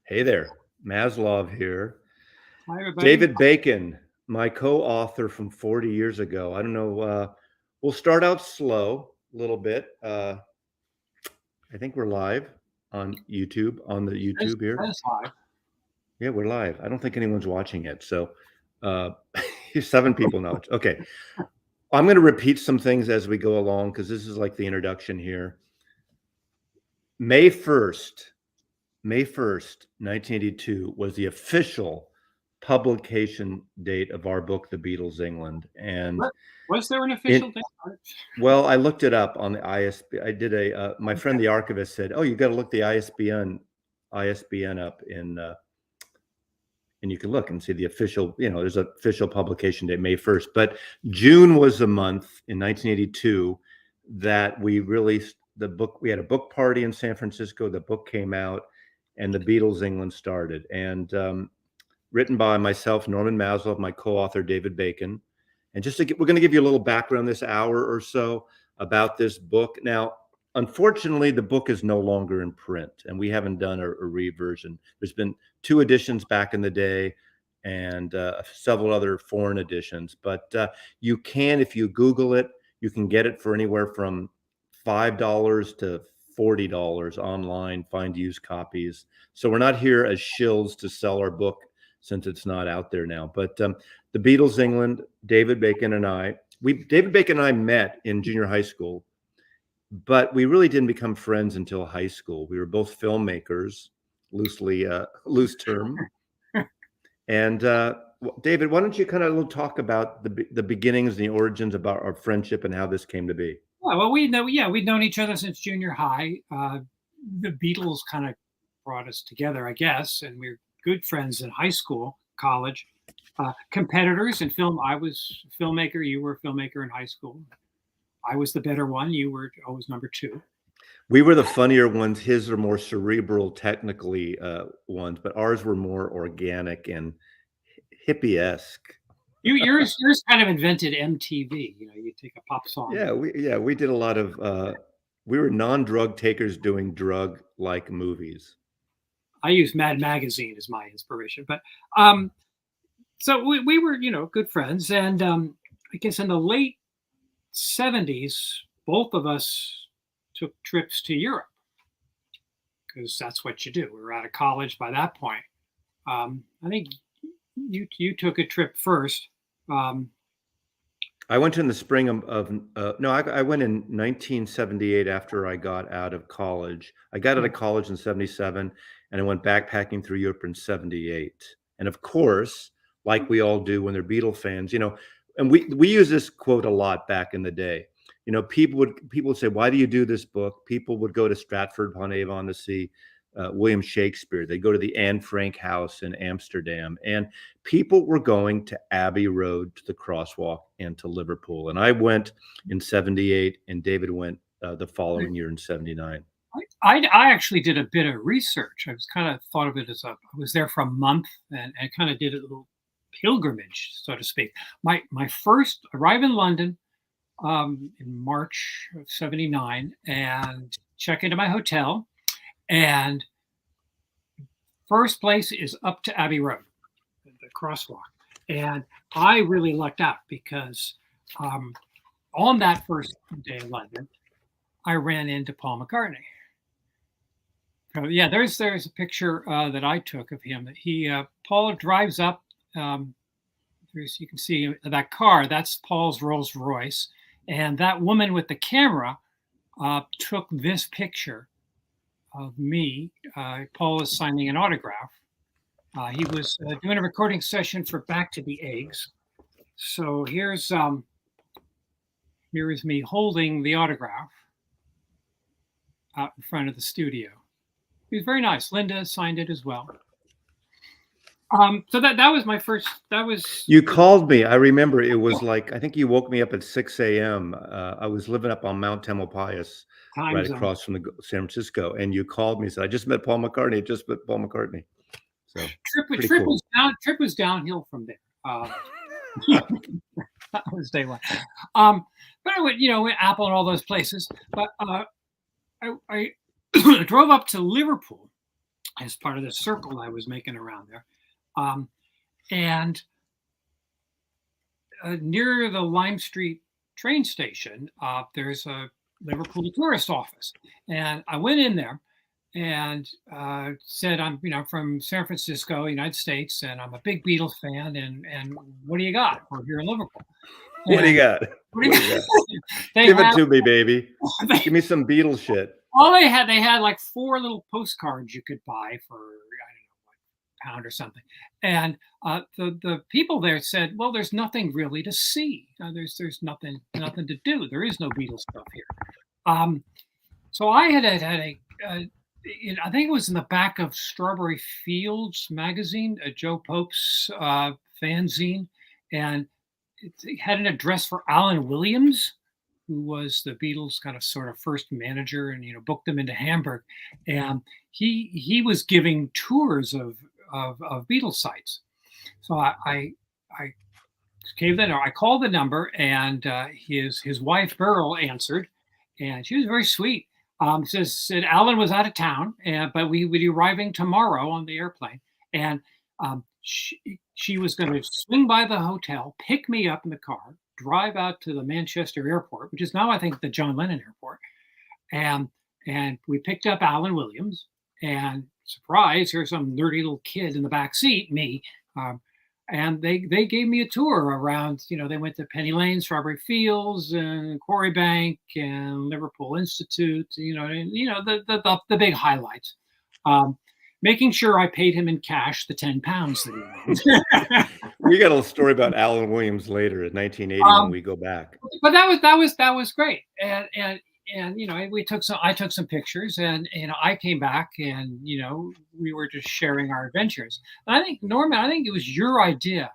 Hey there, Maslov here. Hi, everybody. David Bacon, my co-author from 40 years ago. I don't know. We'll start out slow a little bit. I think we're live on YouTube, on the That's, YouTube here. that's live. Yeah, we're live. I don't think anyone's watching it. So uh, 7 people know it. Okay. I'm going to repeat some things as we go along because this is like the introduction here. May 1st, May 1st, 1982 was the official publication date of our book, The Beatles England. And Was there an official it, date? well, I looked it up on the ISB. I did my friend, the archivist said, oh, you got to look the ISBN up and you can look and see the official, there's an official publication date, May 1st. But June was the month in 1982 that we released the book. We had a book party in San Francisco. The book came out and the Beatles England started. And written by myself, Norman Maslov, my co-author, David Bacon. And we're going to give you a little background this hour or so about this book. Now, unfortunately, the book is no longer in print, and we haven't done a reversion. There's been 2 editions back in the day and several other foreign editions. But you can, if you Google it, you can get it for anywhere from $5 to $40 online, find used copies. So we're not here as shills to sell our book since it's not out there now. But the Beatles England, David Bacon and I, David Bacon and I met in junior high school, but we really didn't become friends until high school. We were both filmmakers, loose term. And David, why don't you kind of talk about the beginnings and the origins about our friendship and how this came to be? Well, we'd known each other since junior high. The Beatles kind of brought us together, I guess, and we were good friends in high school, college, competitors in film. I was a filmmaker. You were a filmmaker in high school. I was the better one. You were always number 2. We were the funnier ones. His are more cerebral, technically ones, but ours were more organic and hippie-esque. Yours kind of invented MTV. You take a pop song. Yeah, we did a lot of. We were non-drug takers doing drug-like movies. I use Mad Magazine as my inspiration, but so we were, good friends, and I guess in the late 70s, both of us took trips to Europe because that's what you do. We were out of college by that point. I think you took a trip first. I went in the spring I went in 1978 after I got out of college. I got out of college in 77 and I went backpacking through Europe in 78. And of course, like we all do when they're Beatle fans, and we use this quote a lot back in the day. People would say, why do you do this book? People would go to Stratford-upon-Avon to see William Shakespeare. They go to the Anne Frank house in Amsterdam, and people were going to Abbey Road, to the Crosswalk, and to Liverpool. And I went in 78, and David went the following year in 79. I actually did a bit of research. I was kind of thought of it as I was there for a month and kind of did a little pilgrimage, so to speak. My first arrive in London in March of 79 and check into my hotel. And first place is up to Abbey Road, the crosswalk. And I really lucked out because on that first day in London, I ran into Paul McCartney. So, yeah, there's a picture that I took of him. Paul drives up. You can see that car. That's Paul's Rolls Royce. And that woman with the camera took this picture of me. Paul is signing an autograph. He was doing a recording session for Back to the Eggs. So here is me holding the autograph out in front of the studio. He was very nice. Linda signed it as well. So that was my first. You called me. I remember it was like, I think you woke me up at 6 a.m. I was living up on Mount Tamalpais, right across from San Francisco, and you called me and said, "I just met Paul McCartney." So Trip was downhill from there. That was day one. But I went, Apple and all those places. But I drove up to Liverpool as part of the circle I was making around there. And near the Lime Street train station, there's a Liverpool tourist office. And I went in there and said, I'm, from San Francisco, United States, and I'm a big Beatles fan. And what do you got? We're here in Liverpool. What do you got? What do you got? Give it to me, baby. Give me some Beatles shit. All they had like 4 little postcards you could buy for, I don't know, £1 or something. And the people there said, well, there's nothing really to see. There's nothing to do. There is no Beatles stuff here. So I had a I think it was in the back of Strawberry Fields magazine, Joe Pope's fanzine, and it had an address for Alan Williams, who was the Beatles' kind of sort of first manager, and booked them into Hamburg, and he was giving tours of Beatles sites. So I gave that. I called the number, and his wife Beryl answered, and she was very sweet. Said Alan was out of town, but we would be arriving tomorrow on the airplane, and she was going to swing by the hotel, pick me up in the car, drive out to the Manchester airport, which is now I think the John Lennon airport, and we picked up Alan Williams, and surprise, here's some nerdy little kid in the back seat, me. And they gave me a tour around, they went to Penny Lane, Strawberry Fields, and Quarry Bank, and Liverpool Institute, the big highlights. Making sure I paid him in cash the £10 that he wanted. We got a story about Alan Williams later in 1980 when we go back. But that was great, and I took some pictures, and I came back, and we were just sharing our adventures. And I think, Norman, it was your idea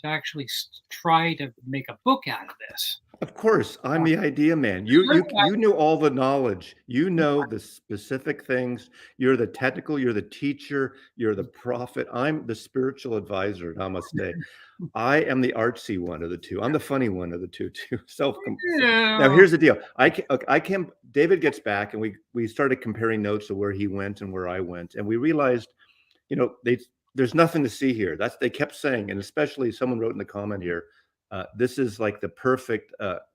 to actually try to make a book out of this. Of course, I'm the idea man. You knew all the knowledge. You know the specific things. You're the technical. You're the teacher. You're the prophet. I'm the spiritual advisor. Namaste. I am the artsy one of the two. I'm the funny one of the two too. Now here's the deal. I can. David gets back, and we started comparing notes of where he went and where I went, and we realized, there's nothing to see here. They kept saying, and especially someone wrote in the comment here, this is like the perfect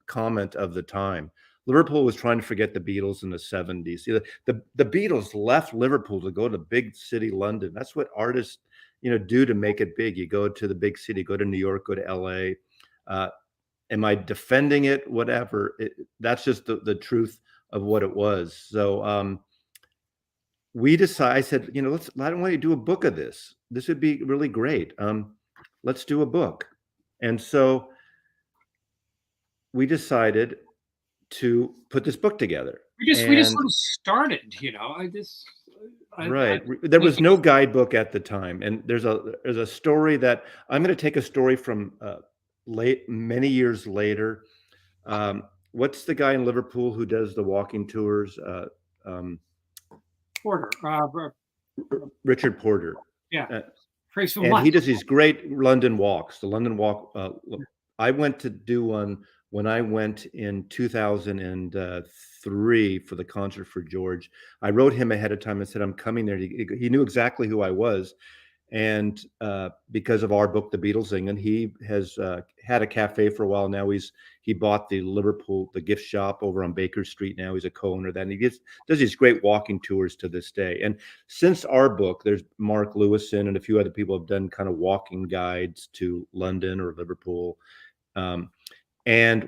comment of the time. Liverpool was trying to forget the Beatles in the 70s. The Beatles left Liverpool to go to big city London. That's what artists do to make it big. You go to the big city, go to New York, go to LA. Am I defending it? Whatever. That's just the truth of what it was. So I said, why don't we do a book of this? This would be really great. Let's do a book. And so we decided to put this book together. We just sort of started, Right. There was no guidebook at the time, and there's a story that I'm going to take a story from many years later. What's the guy in Liverpool who does the walking tours? Porter. Richard Porter. Yeah. And he does these great London walks. The London walk. I went to do one when I went in 2003 for the concert for George. I wrote him ahead of time and said, I'm coming there. He knew exactly who I was. And because of our book, The Beatles England, he has had a cafe for a while now. He bought the Liverpool, the gift shop over on Baker Street now. He's a co-owner of that. And he does these great walking tours to this day. And since our book, there's Mark Lewison and a few other people have done kind of walking guides to London or Liverpool. And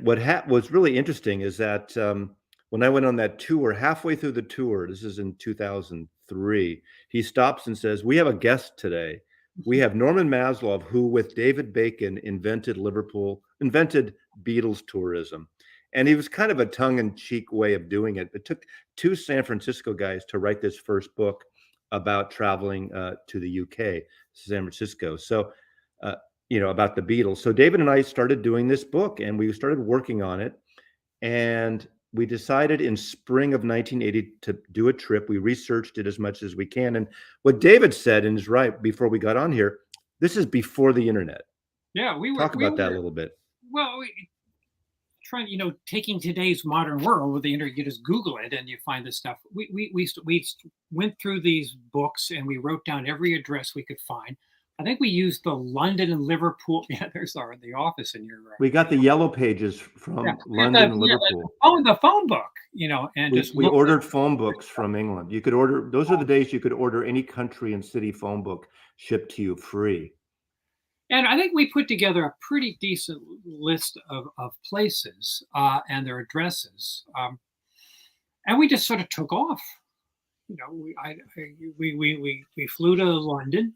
what was really interesting is that when I went on that tour, halfway through the tour, this is in 2003, he stops and says, we have a guest today. We have Norman Maslov, who with David Bacon invented Beatles tourism. And he was kind of a tongue-in-cheek way of doing it. It took 2 San Francisco guys to write this first book about traveling to the UK, San Francisco. So, about the Beatles. So David and I started doing this book, and we started working on it. And we decided in spring of 1980 to do a trip. We researched it as much as we can. And what David said, and is right before we got on here, this is before the internet. Yeah, Talk about that a little bit. Well, trying, taking today's modern world with the internet, you just Google it and you find this stuff. We went through these books and we wrote down every address we could find. I think we used the London and Liverpool. Yeah, there's the office in your. We got the yellow pages Yeah, from London and Liverpool. the phone book, and We, just we looked ordered phone books from England. You could order, those are the days you could order any country and city phone book shipped to you free. And I think we put together a pretty decent list of places and their addresses, and we just sort of took off. We flew to London,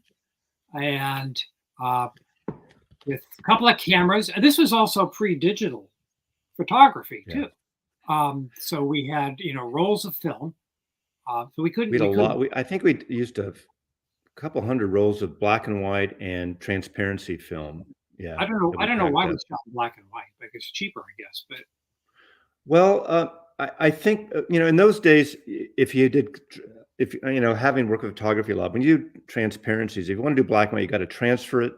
and with a couple of cameras. And this was also pre-digital photography too. So we had rolls of film. So we couldn't. We had a lot. I think we used a couple hundred rolls of black and white and transparency film. Yeah. I don't know why we shot black and white, because it's cheaper, I guess. But well, I think in those days, if having worked with photography a lot, when you do transparencies, if you want to do black and white, you got to transfer it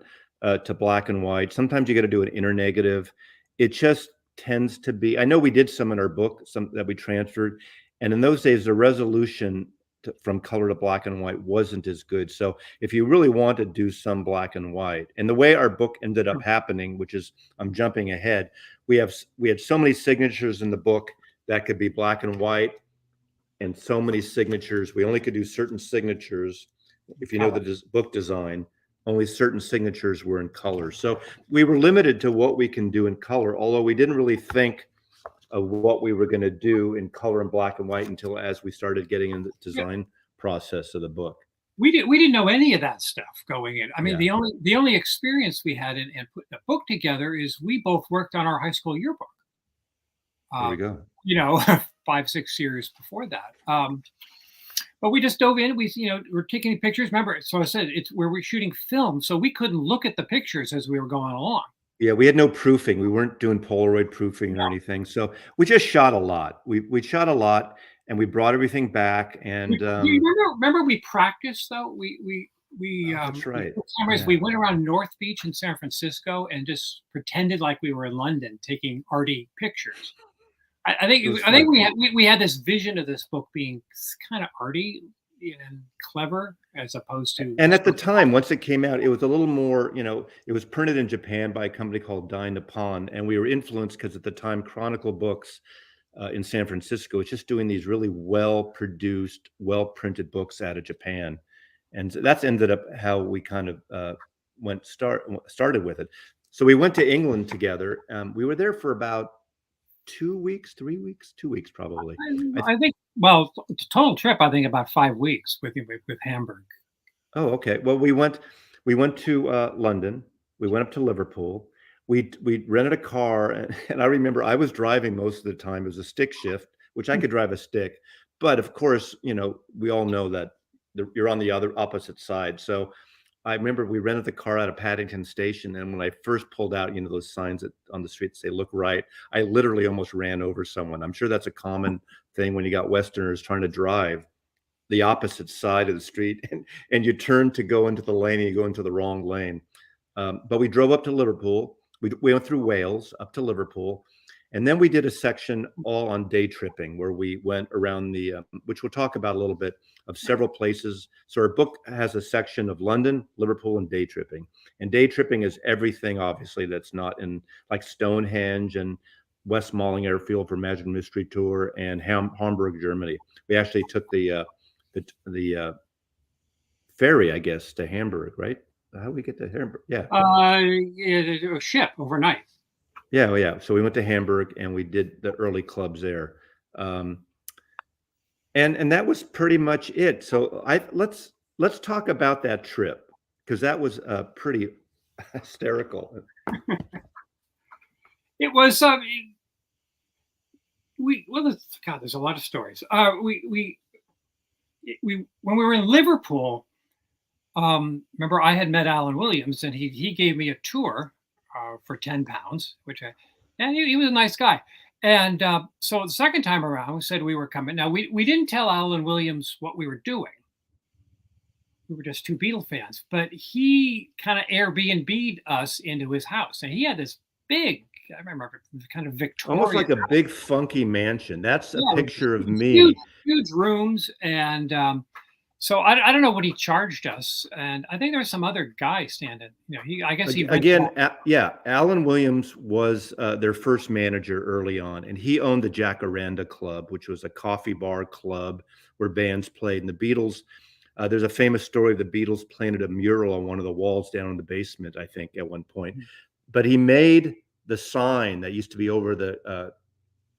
to black and white. Sometimes you got to do an internegative. It just tends to be. I know we did some in our book, some that we transferred, and in those days, the resolution from color to black and white wasn't as good. So if you really want to do some black and white, and the way our book ended up happening, which is, I'm jumping ahead, we had so many signatures in the book that could be black and white, and so many signatures. We only could do certain signatures. If you know the book design, only certain signatures were in color. So we were limited to what we can do in color, although we didn't really think of what we were going to do in color and black and white until as we started getting in the design process of the book. We didn't know any of that stuff going in. I mean, the only experience we had in putting a book together is we both worked on our high school yearbook. There you go. 5-6 years before that. But we just dove in. We're taking pictures. Remember, so I said it's where we're shooting film, so we couldn't look at the pictures as we were going along. Yeah, we had no proofing. We weren't doing Polaroid proofing or anything. So we just shot a lot. We shot a lot, and we brought everything back. And remember we practiced though. We that's right. Cameras. We went around North Beach in San Francisco and just pretended like we were in London taking arty pictures. I think we had this vision of this book being kind of arty and clever, as opposed to. And at the time, once it came out, it was a little more. It was printed in Japan by a company called Dai Nippon, and we were influenced because at the time, Chronicle Books in San Francisco was just doing these really well-produced, well-printed books out of Japan, and so that's ended up how we kind of started with it. So we went to England together. We were there for about 2 weeks, 3 weeks, 2 weeks probably. I think. Well, total trip, I think about 5 weeks with Hamburg. Oh, okay. Well, we went to London. We went up to Liverpool. We rented a car, and I remember I was driving most of the time. It was a stick shift, which I could drive a stick, but of course, we all know that you're on the other opposite side. So I remember we rented the car out of Paddington Station, and when I first pulled out, those signs on the street say "Look right," I literally almost ran over someone. I'm sure that's a common thing when you got Westerners trying to drive the opposite side of the street, and you turn to go into the lane and you go into the wrong lane. But we drove up to Liverpool. We went through Wales up to Liverpool, and then we did a section all on day tripping where we went around which we'll talk about a little bit, of several places. So our book has a section of London, Liverpool, and day tripping. And day tripping is everything, obviously, that's not in, like Stonehenge and West Malling Airfield for Magic Mystery Tour, and Hamburg, Germany. We actually took the ferry, I guess, to Hamburg, right? How did we get to Hamburg? Yeah. A ship overnight. Yeah, well, yeah. So we went to Hamburg and we did the early clubs there, and that was pretty much it. So let's talk about that trip, because that was pretty hysterical. It was. There's a lot of stories. When we were in Liverpool, remember I had met Alan Williams, and he gave me a tour for £10, and he was a nice guy. And so the second time around, we said we were coming. Now we didn't tell Alan Williams what we were doing. We were just two Beatle fans, but he kind of Airbnb'd us into his house, and he had this big I remember kind of Victorian, almost like a big funky mansion. That's a yeah, picture of huge, me. huge rooms, and so I don't know what he charged us, and I think there was some other guy standing. I guess he rented Again, out. yeah, Alan Williams was their first manager early on, and he owned the Jacaranda Club, which was a coffee bar club where bands played. And the Beatles, there's a famous story of the Beatles painted a mural on one of the walls down in the basement, I think, at one point. But he made the sign that used to be over the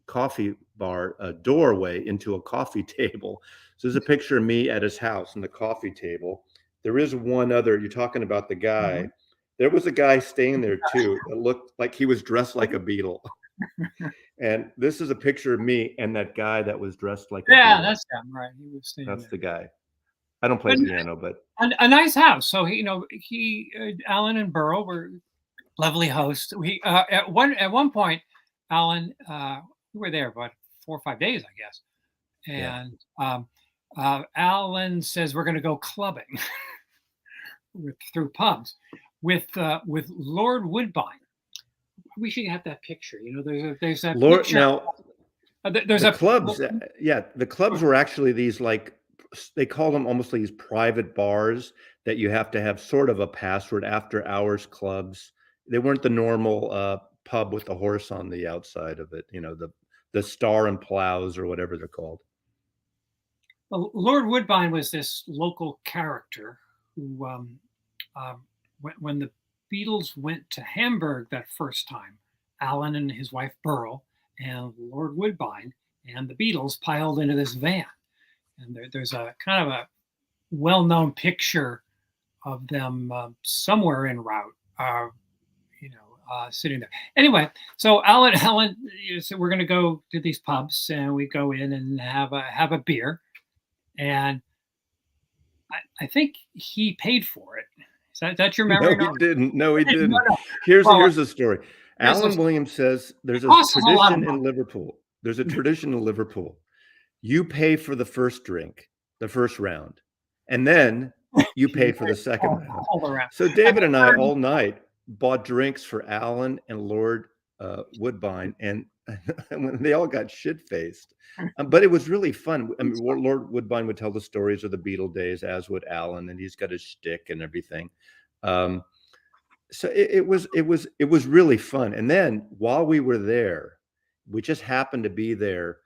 coffee bar doorway into a coffee table. So there's a picture of me at his house and the coffee table. There is one other, you're talking about the guy. There was a guy staying there too that looked like he was dressed like a Beatle. And this is a picture of me and that guy that was dressed like a Yeah, Beatle. that's him, right? He was staying That's there. the guy. I don't play But piano, but a nice house. So Alan and Burl were lovely hosts. We at one point, Alan, we were there about 4 or 5 days, I guess, yeah. and Alan says we're going to go clubbing through pubs with Lord Woodbine. We should have that picture. There's that Lord, picture. now There's the a clubs, yeah, the clubs were actually these they call them almost these private bars that you have to have sort of a password, after hours clubs. They weren't the normal pub with the horse on the outside of it, the Star and Plows or whatever they're called. Well, Lord Woodbine was this local character who, when the Beatles went to Hamburg that first time, Alan and his wife Burl and Lord Woodbine and the Beatles piled into this van. And there's a kind of a well-known picture of them somewhere en route, sitting there. Anyway, so Alan said we're going to go to these pubs, and we go in and have a beer, and I think he paid for it. Is that your memory? No, he didn't. No, he didn't. No, no. Here's the story. Here's Alan the- Williams says there's a costs us a lot of tradition in money. Liverpool. There's a tradition in Liverpool. You pay for the first drink, the first round, and then you pay for the second round. all around. So David and I all night bought drinks for Alan and Lord Woodbine, and when they all got shit-faced. But it was really fun. I mean, Lord Woodbine would tell the stories of the Beatle days, as would Alan, and he's got his shtick and everything. So it was really fun. And then while we were there, we just happened to be there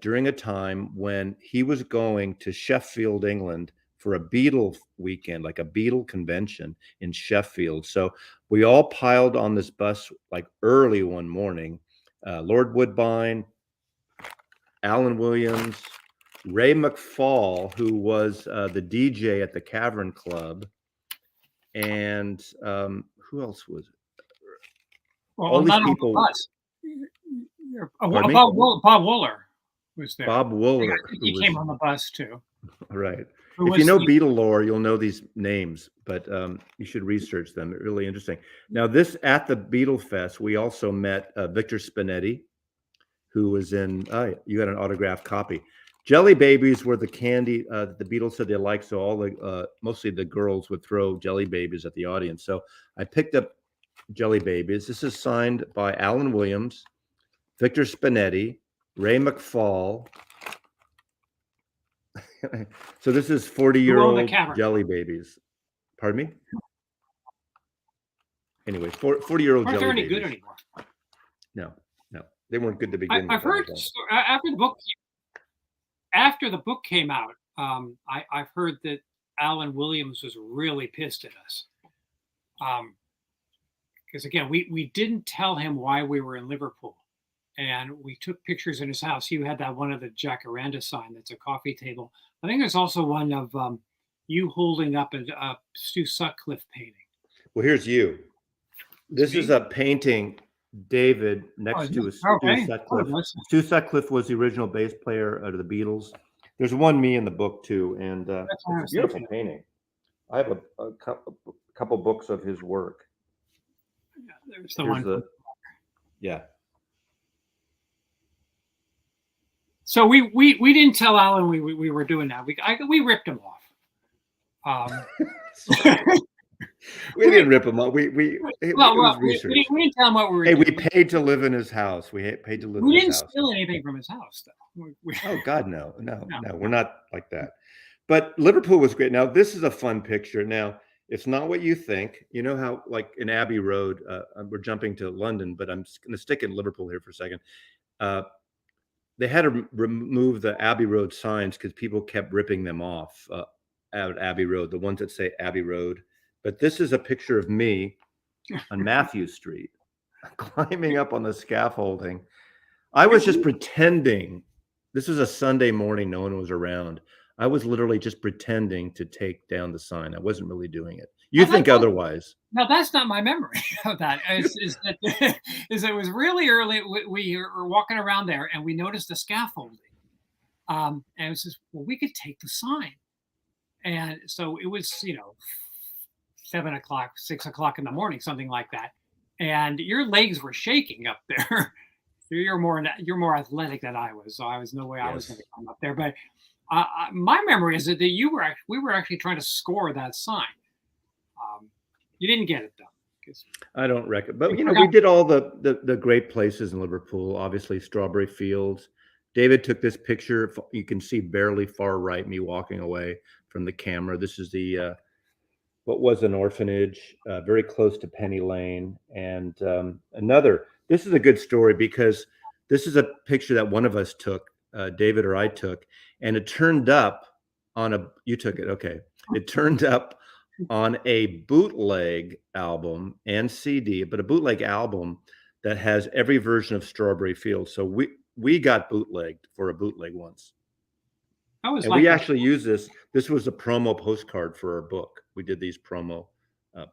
during a time when he was going to Sheffield, England, for a Beatle weekend, like a Beatle convention in Sheffield. So we all piled on this bus like early one morning. Lord Woodbine, Alan Williams, Ray McFall, who was the DJ at the Cavern Club, and who else was it? Well, all these not people. On the bus. Bob Wooler was there. Bob Wooler, he came on the bus too. Right. If you know Beatle lore, you'll know these names, but you should research them. They're really interesting. Now, at the Beatle Fest, we also met Victor Spinetti, who was in, you got an autographed copy. Jelly Babies were the candy the Beatles said they liked, so all the mostly the girls would throw Jelly Babies at the audience. So I picked up Jelly Babies. This is signed by Alan Williams, Victor Spinetti, Ray McFall. So this is 40-year-old Jelly Babies. Pardon me? Anyway, 40-year-old Jelly Babies. Aren't they any good anymore? No. They weren't good to begin with. I've heard after the book came out, I've heard that Alan Williams was really pissed at us. Because again, we didn't tell him why we were in Liverpool. And we took pictures in his house. You had that one of the Jacaranda sign that's a coffee table. I think there's also one of you holding up a Stu Sutcliffe painting. Well, here's you. This is a painting, David, next to a Stu Sutcliffe. Stu Sutcliffe was the original bass player of the Beatles. There's one me in the book too, and it's a beautiful painting. I have a couple books of his work. Yeah, there's the one. Yeah. So we didn't tell Alan we were doing that. We ripped him off. We didn't rip him off. It was We research. we didn't tell him what we were Hey, we doing. paid to live in his house. We paid to live We in his didn't house. steal anything from his house, though. Oh God, no. No. We're not like that. But Liverpool was great. Now this is a fun picture. Now it's not what you think. You know how, like in Abbey Road, we're jumping to London, but I'm going to stick in Liverpool here for a second. They had to remove the Abbey Road signs because people kept ripping them off at Abbey Road, the ones that say Abbey Road. But this is a picture of me on Matthew Street, climbing up on the scaffolding. I was just pretending. This was a Sunday morning. No one was around. I was literally just pretending to take down the sign. I wasn't really doing it. You think otherwise. No, that's not my memory of that. Is it was really early. We were walking around there and we noticed the scaffolding. And it was just, well, we could take the sign. And so it was, 7 o'clock, 6 o'clock in the morning, something like that. And your legs were shaking up there. You're more athletic than I was, so I was no way I was going to come up there. But my memory is that we were actually trying to score that sign. You didn't get it though. I don't reckon, but we did all the great places in Liverpool. Obviously, Strawberry Fields. David took this picture. You can see barely far right, me walking away from the camera. This is the what was an orphanage, very close to Penny Lane, and another. This is a good story because this is a picture that one of us took, David or I took, and it turned up on a. You took it, okay? It turned up on a bootleg album and CD, but a bootleg album that has every version of Strawberry Fields. So we got bootlegged for a bootleg once. And we actually used this. This was a promo postcard for our book. We did these promo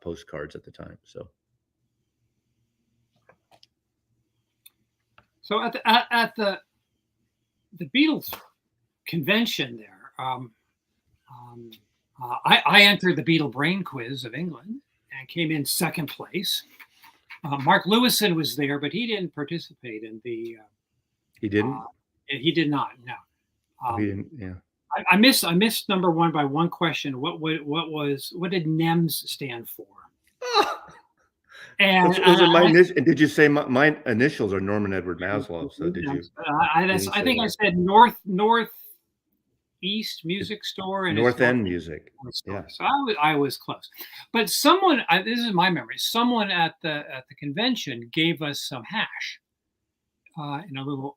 postcards at the time. So at the Beatles convention there, I entered the Beatle Brain Quiz of England and came in second place. Mark Lewison was there, but he didn't participate in the. He didn't. He did not. No. He didn't. Yeah. I missed number one by one question. What did NEMS stand for? And did you say my initials are Norman Edward Maslov? So did you? I think I said North East Music Store and North End Music. Yeah. So I was close, but someone. This is my memory. Someone at the convention gave us some hash in a little.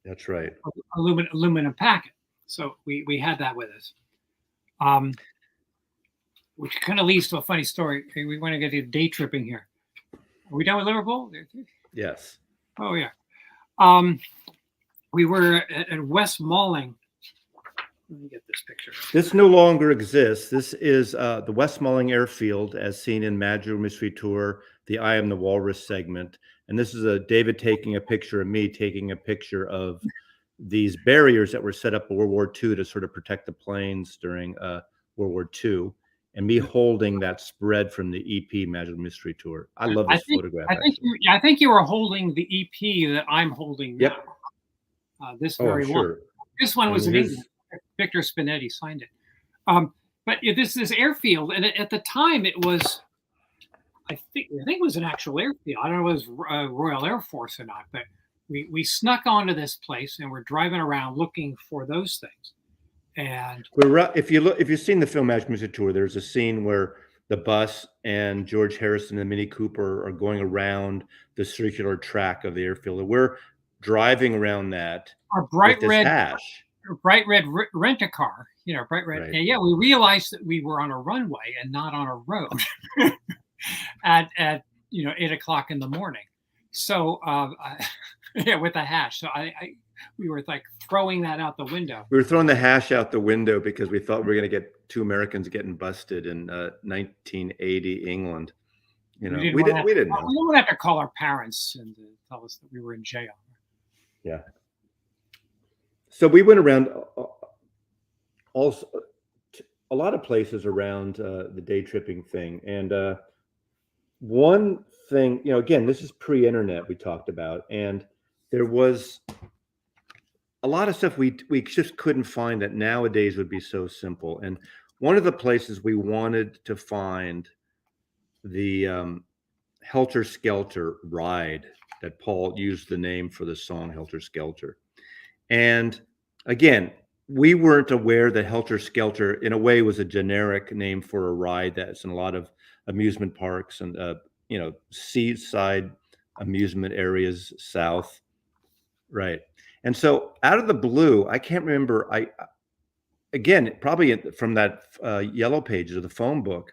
That's right. Aluminum packet. So we had that with us. Which kind of leads to a funny story. We want to get to day tripping here. Are we done with Liverpool? Yes. Oh yeah. We were at West Malling. Let me get this picture. This no longer exists. This is the West Malling Airfield, as seen in Magical Mystery Tour, the I Am the Walrus segment. And this is David taking a picture of me taking a picture of these barriers that were set up in World War II to sort of protect the planes during World War II, and me holding that spread from the EP Magical Mystery Tour. I love this photograph. I think you were holding the EP that I'm holding now. Yep. This very one. Sure. This one was in England. Victor Spinetti signed it. But this airfield, and at the time it was, I think it was an actual airfield. I don't know if it was Royal Air Force or not, but we snuck onto this place and we're driving around looking for those things. And if you've seen the film Magic Music Tour, there's a scene where the bus and George Harrison and Mini Cooper are going around the circular track of the airfield. We're driving around that. Our bright red hash. Bright red rent-a-car, bright red. Right. And yeah, we realized that we were on a runway and not on a road at 8 o'clock in the morning. So with the hash. So we were like throwing that out the window. We were throwing the hash out the window because we thought we were going to get two Americans getting busted in 1980 England. We didn't know. We don't have to call our parents and tell us that we were in jail. Yeah. So we went around also a lot of places around the day tripping thing. And one thing, again, this is pre-internet we talked about, and there was a lot of stuff we just couldn't find that nowadays would be so simple. And one of the places we wanted to find the Helter Skelter ride that Paul used the name for the song Helter Skelter. And again, we weren't aware that Helter Skelter, in a way, was a generic name for a ride that's in a lot of amusement parks and seaside amusement areas south, right? And so, out of the blue, I can't remember. Again, probably from that yellow pages of the phone book,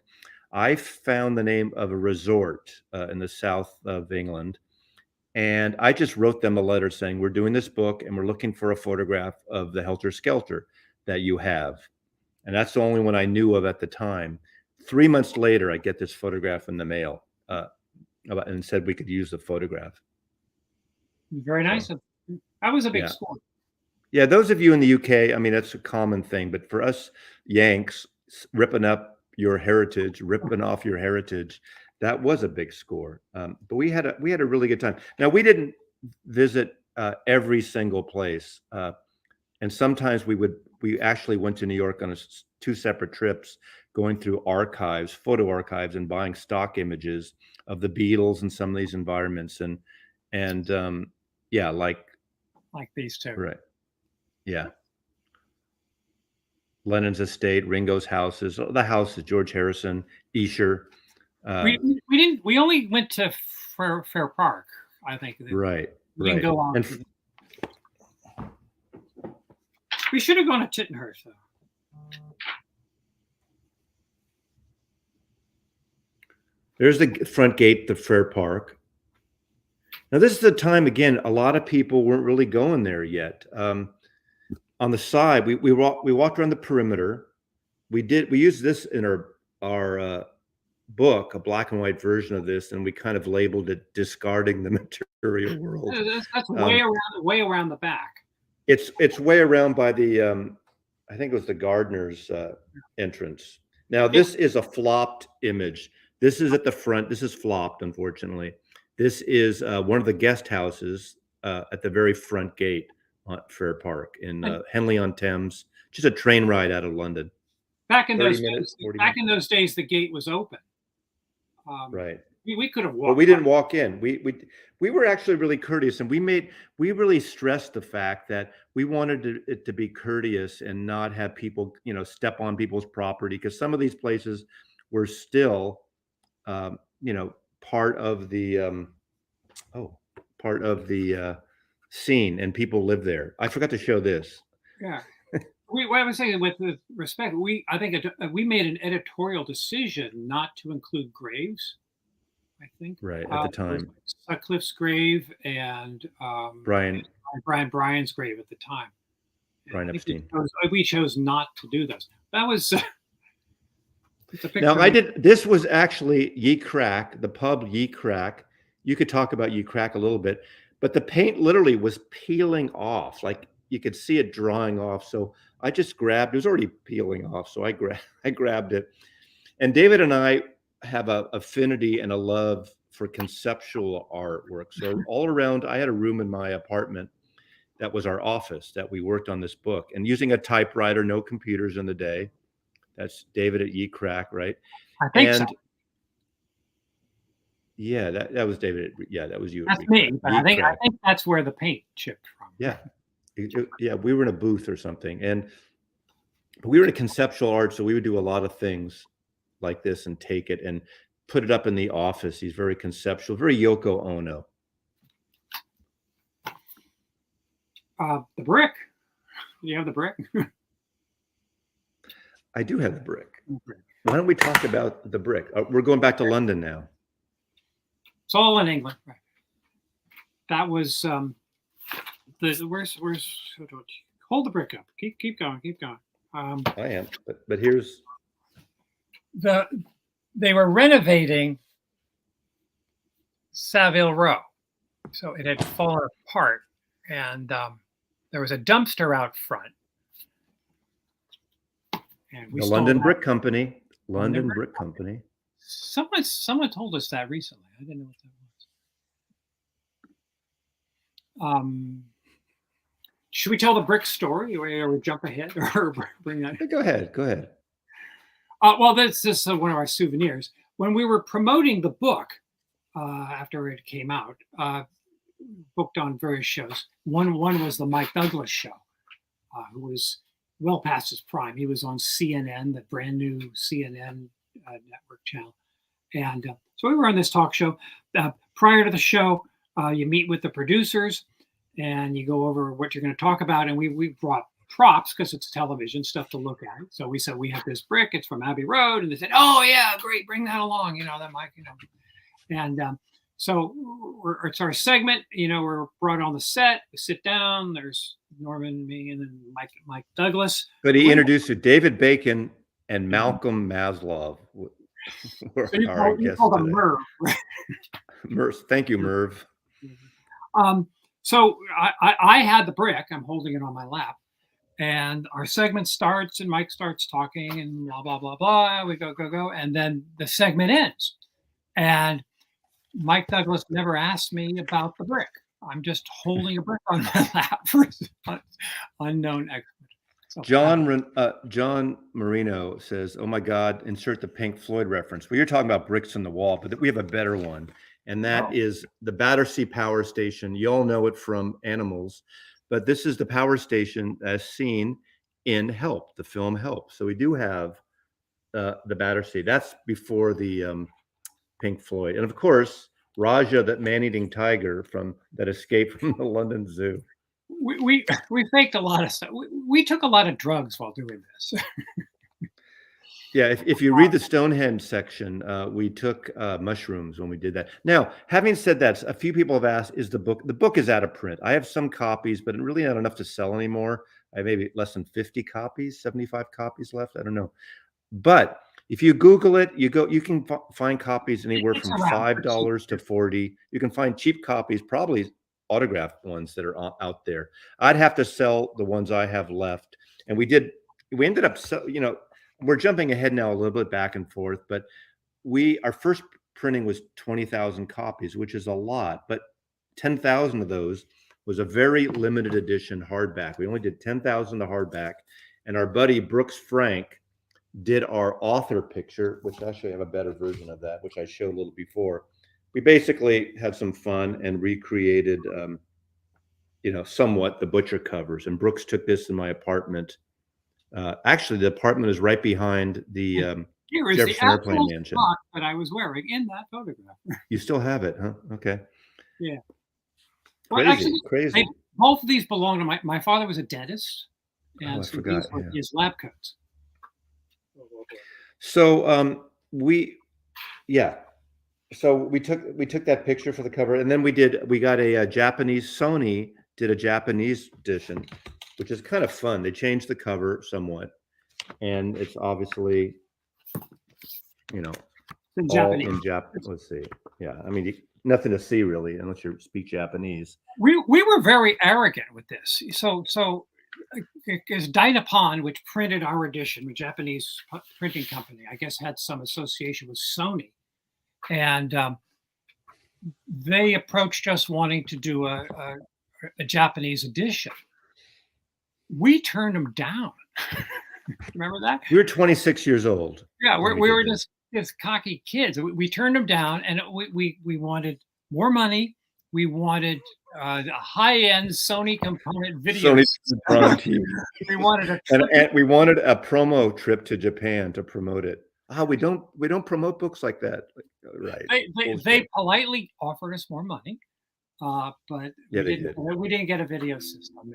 I found the name of a resort in the south of England. And I just wrote them a letter saying, we're doing this book and we're looking for a photograph of the Helter Skelter that you have. And that's the only one I knew of at the time. 3 months later, I get this photograph in the mail and said we could use the photograph. Very nice. So, that was a big yeah. score. Yeah, those of you in the UK, I mean, that's a common thing. But for us Yanks, ripping up your heritage, ripping off your heritage, that was a big score. But we had a really good time. Now, we didn't visit every single place, and sometimes we actually went to New York on two separate trips, going through archives, photo archives, and buying stock images of the Beatles and some of these environments, and yeah, like these two, right, yeah. Lennon's estate, Ringo's houses, the houses, George Harrison, Esher. We didn't. We only went to Fair Park, I think. Right. We didn't go on. We should have gone to Tittenhurst, though. There's the front gate, the Fair Park. Now, this is the time, again, a lot of people weren't really going there yet. On the side, we walked around the perimeter. We used this in our book, a black and white version of this, and we kind of labeled it "Discarding the Material World." That's way around the back. It's way around by the I think it was the gardener's entrance. Now, this is a flopped image. This is at the front. This is flopped, unfortunately. This is one of the guest houses at the very front gate on Fair Park in Henley-on-Thames. Just a train ride out of London. Back in those days, the gate was open. Right. We could have walked. But we didn't walk in. We were actually really courteous, and we really stressed the fact that we wanted it to be courteous and not have people, step on people's property, because some of these places were still, part of the scene, and people live there. I forgot to show this. Yeah. What I was saying, with respect, I think we made an editorial decision not to include graves. I think right at the time, Sutcliffe's grave and Brian Bryan's grave at the time. Brian Epstein. We chose not to do those. That was. Now, I did. This was actually Ye Crack, the pub Ye Crack. You could talk about Ye Crack a little bit, but the paint literally was peeling off. Like, you could see it drying off. So I just grabbed. It was already peeling off. So I grabbed it. And David and I have a affinity and a love for conceptual artwork. So all around, I had a room in my apartment that was our office that we worked on this book, and using a typewriter, no computers in the day. That's David at Ye Crack, right? I think so. Yeah, that was David. Yeah, that was you. That's me. But I think that's where the paint chipped from. Yeah, yeah. We were in a booth or something, but we were in a conceptual art, so we would do a lot of things like this and take it and put it up in the office. He's very conceptual, very Yoko Ono. The brick. Do you have the brick? I do have the brick. Why don't we talk about the brick? We're going back to London now. It's all in England. Right. That was where's hold the brick up. Keep going. I am, but here's they were renovating Savile Row, so it had fallen apart, and there was a dumpster out front. And the London Brick Company. London Brick Company. Someone told us that recently. I didn't know what that was. Should we tell the brick story, or jump ahead, or bring that? Go ahead. Well, that's just one of our souvenirs. When we were promoting the book after it came out, booked on various shows. One was the Mike Douglas show, who was well past his prime. He was on CNN, the brand new CNN network channel. And so we were on this talk show. Prior to the show, you meet with the producers and you go over what you're going to talk about. And we brought props because it's television stuff to look at. So we said, we have this brick. It's from Abbey Road. And they said, oh, yeah, great. Bring that along. That Mike, And so it's our segment. We're brought on the set. We sit down. There's Norman, me, and then Mike Douglas. But he introduced you, David Bacon and Malcolm Maslov. So you call them Merv. Merv. Thank you, Merv. So I had the brick. I'm holding it on my lap. And our segment starts and Mike starts talking and blah, blah, blah, blah. We go. And then the segment ends. And Mike Douglas never asked me about the brick. I'm just holding a brick on my lap for unknown expert. So, John Marino says, "Oh my God, insert the Pink Floyd reference." Well, you're talking about bricks in the wall, but we have a better one, and that is the Battersea Power Station. You all know it from Animals, but this is the power station as seen in Help, the film Help. So we do have the Battersea. That's before the Pink Floyd, and of course Raja, that man-eating tiger that escaped from the London Zoo. We faked a lot of stuff. We took a lot of drugs while doing this. Yeah, if you read the Stonehenge section, we took mushrooms when we did that. Now, having said that, a few people have asked, the book is out of print. I have some copies, but really not enough to sell anymore. I have maybe less than 50 copies, 75 copies left. I don't know. But if you Google it, you can find copies anywhere from $5 to $40. You can find cheap copies, probably autographed ones that are out there. I'd have to sell the ones I have left. And we ended up, we're jumping ahead now a little bit back and forth, but our first printing was 20,000 copies, which is a lot, but 10,000 of those was a very limited edition hardback. We only did 10,000 the hardback, and our buddy Brooks Frank did our author picture, which actually I have a better version of that, which I showed a little before. We basically had some fun and recreated, somewhat the butcher covers. And Brooks took this in my apartment. Actually, the apartment is right behind the Jefferson Airplane Mansion that I was wearing in that photograph. You still have it, huh? Okay. Yeah. Crazy. Both of these belong to my father was a dentist, and I forgot. These were his lab coats. So So we took that picture for the cover, and then we got a Japanese. Sony did a Japanese edition, which is kind of fun. They changed the cover somewhat, and it's obviously, in all Japanese. in Japanese. Let's see. Yeah, I mean, nothing to see really unless you speak Japanese. We were very arrogant with this. So because Dynapon, which printed our edition, a Japanese printing company, I guess had some association with Sony. And they approached us wanting to do a Japanese edition. We turned them down. Remember that? We were 26 years old. Yeah, we were just cocky kids. We turned them down, and we wanted more money. We wanted a high-end Sony component video. We wanted a trip. And we wanted a promo trip to Japan to promote it. We don't promote books like that, right? They politely offered us more money, but we didn't get a video system.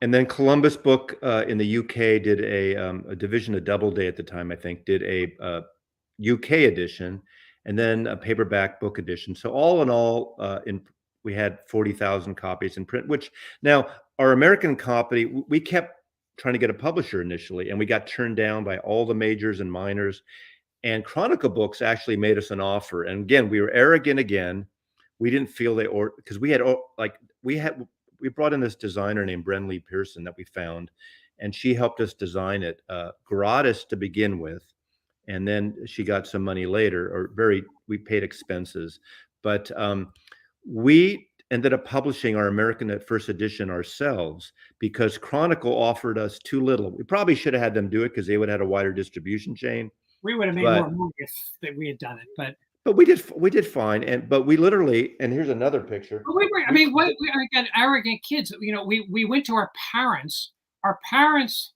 And then Columbus Book in the UK did a division of Doubleday at the time, I think, did a UK edition, and then a paperback book edition. So all in all, we had 40,000 copies in print. Which now our American copy, we kept trying to get a publisher initially, and we got turned down by all the majors and minors. And Chronicle Books actually made us an offer. And again, we were arrogant again. We didn't feel because we brought in this designer named Brenlee Pearson that we found, and she helped us design it gratis to begin with. And then she got some money later, we paid expenses. But we ended up publishing our American at First edition ourselves because Chronicle offered us too little. We probably should have had them do it because they would have had a wider distribution chain. We would have made more money if we had done it, but we did fine. But we literally, and here's another picture. We again, arrogant kids. You know, we went to our parents. Our parents,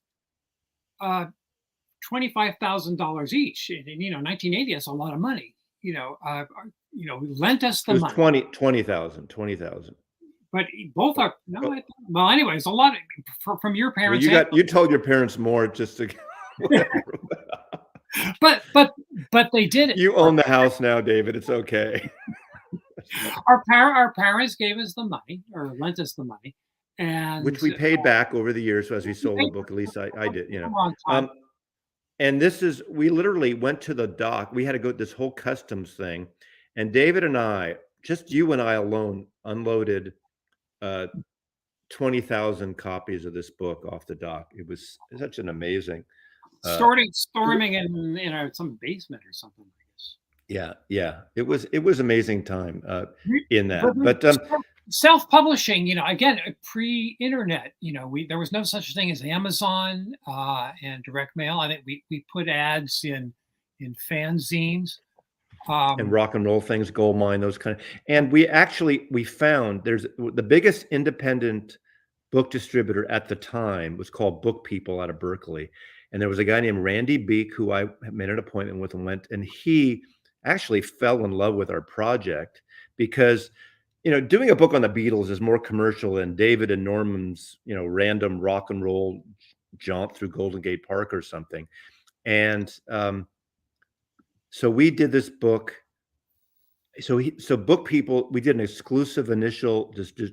$25,000 each. And, you know, 1980. That's a lot of money. You know, lent us the money. 20,000. But both are well. Anyways, a lot from your parents. Well, you told your parents more just to. but they did it. You own the house now, David. It's okay. Our parents gave us the money or lent us the money, and which we paid back over the years. So as we sold the book, at least I did. You know. And we literally went to the dock. We had to go this whole customs thing, and David and I, just you and I alone, unloaded 20,000 copies of this book off the dock. It was such an amazing. Storming in some basement or something, I guess. Yeah. It was amazing time in that. But self-publishing, you know, again, pre-internet, you know, there was no such thing as Amazon and direct mail. I think we put ads in fanzines. And rock and roll things, gold mine, those kind of. And we found there's the biggest independent book distributor at the time was called Book People out of Berkeley. And there was a guy named Randy Beek who I made an appointment with and went, and he actually fell in love with our project because, you know, doing a book on the Beatles is more commercial than David and Norman's, you know, random rock and roll jaunt through Golden Gate Park or something. And so we did this book. So Book People, we did an exclusive initial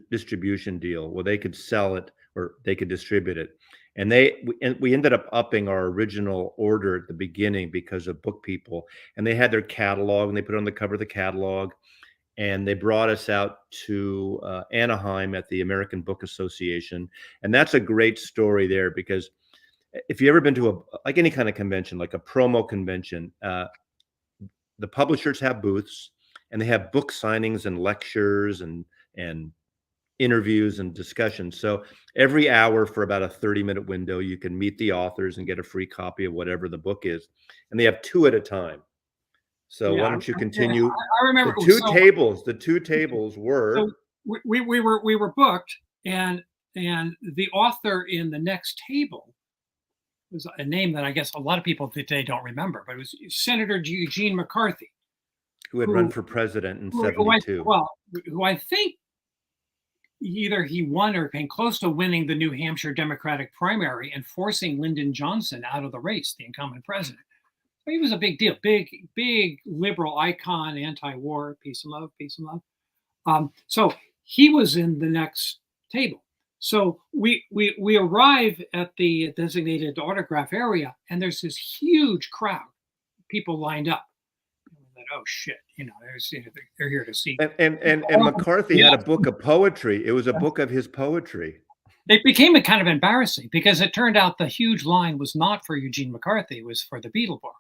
distribution deal where they could sell it or they could distribute it. And we ended up upping our original order at the beginning because of Book People. And they had their catalog and they put it on the cover of the catalog. And they brought us out to Anaheim at the American Book Association. And that's a great story there because if you've ever been to like any kind of convention, like a promo convention, the publishers have booths and they have book signings and lectures and interviews and discussions. So every hour for about a 30-minute window, you can meet the authors and get a free copy of whatever the book is. And they have two at a time. So why don't you continue? I remember the two tables were. So we were booked, and the author in the next table was a name that I guess a lot of people today don't remember, but it was Senator Eugene McCarthy, who had run for president in 72. Who I think either he won or came close to winning the New Hampshire Democratic primary and forcing Lyndon Johnson out of the race, the incumbent president. So he was a big deal, big liberal icon, anti-war, peace and love. So he was in the next table. So we arrive at the designated autograph area, and there's this huge crowd, people lined up. Oh shit! You know, they're here to see. And McCarthy had a book of poetry. It was a book of his poetry. It became kind of embarrassing because it turned out the huge line was not for Eugene McCarthy; it was for the Beatle book.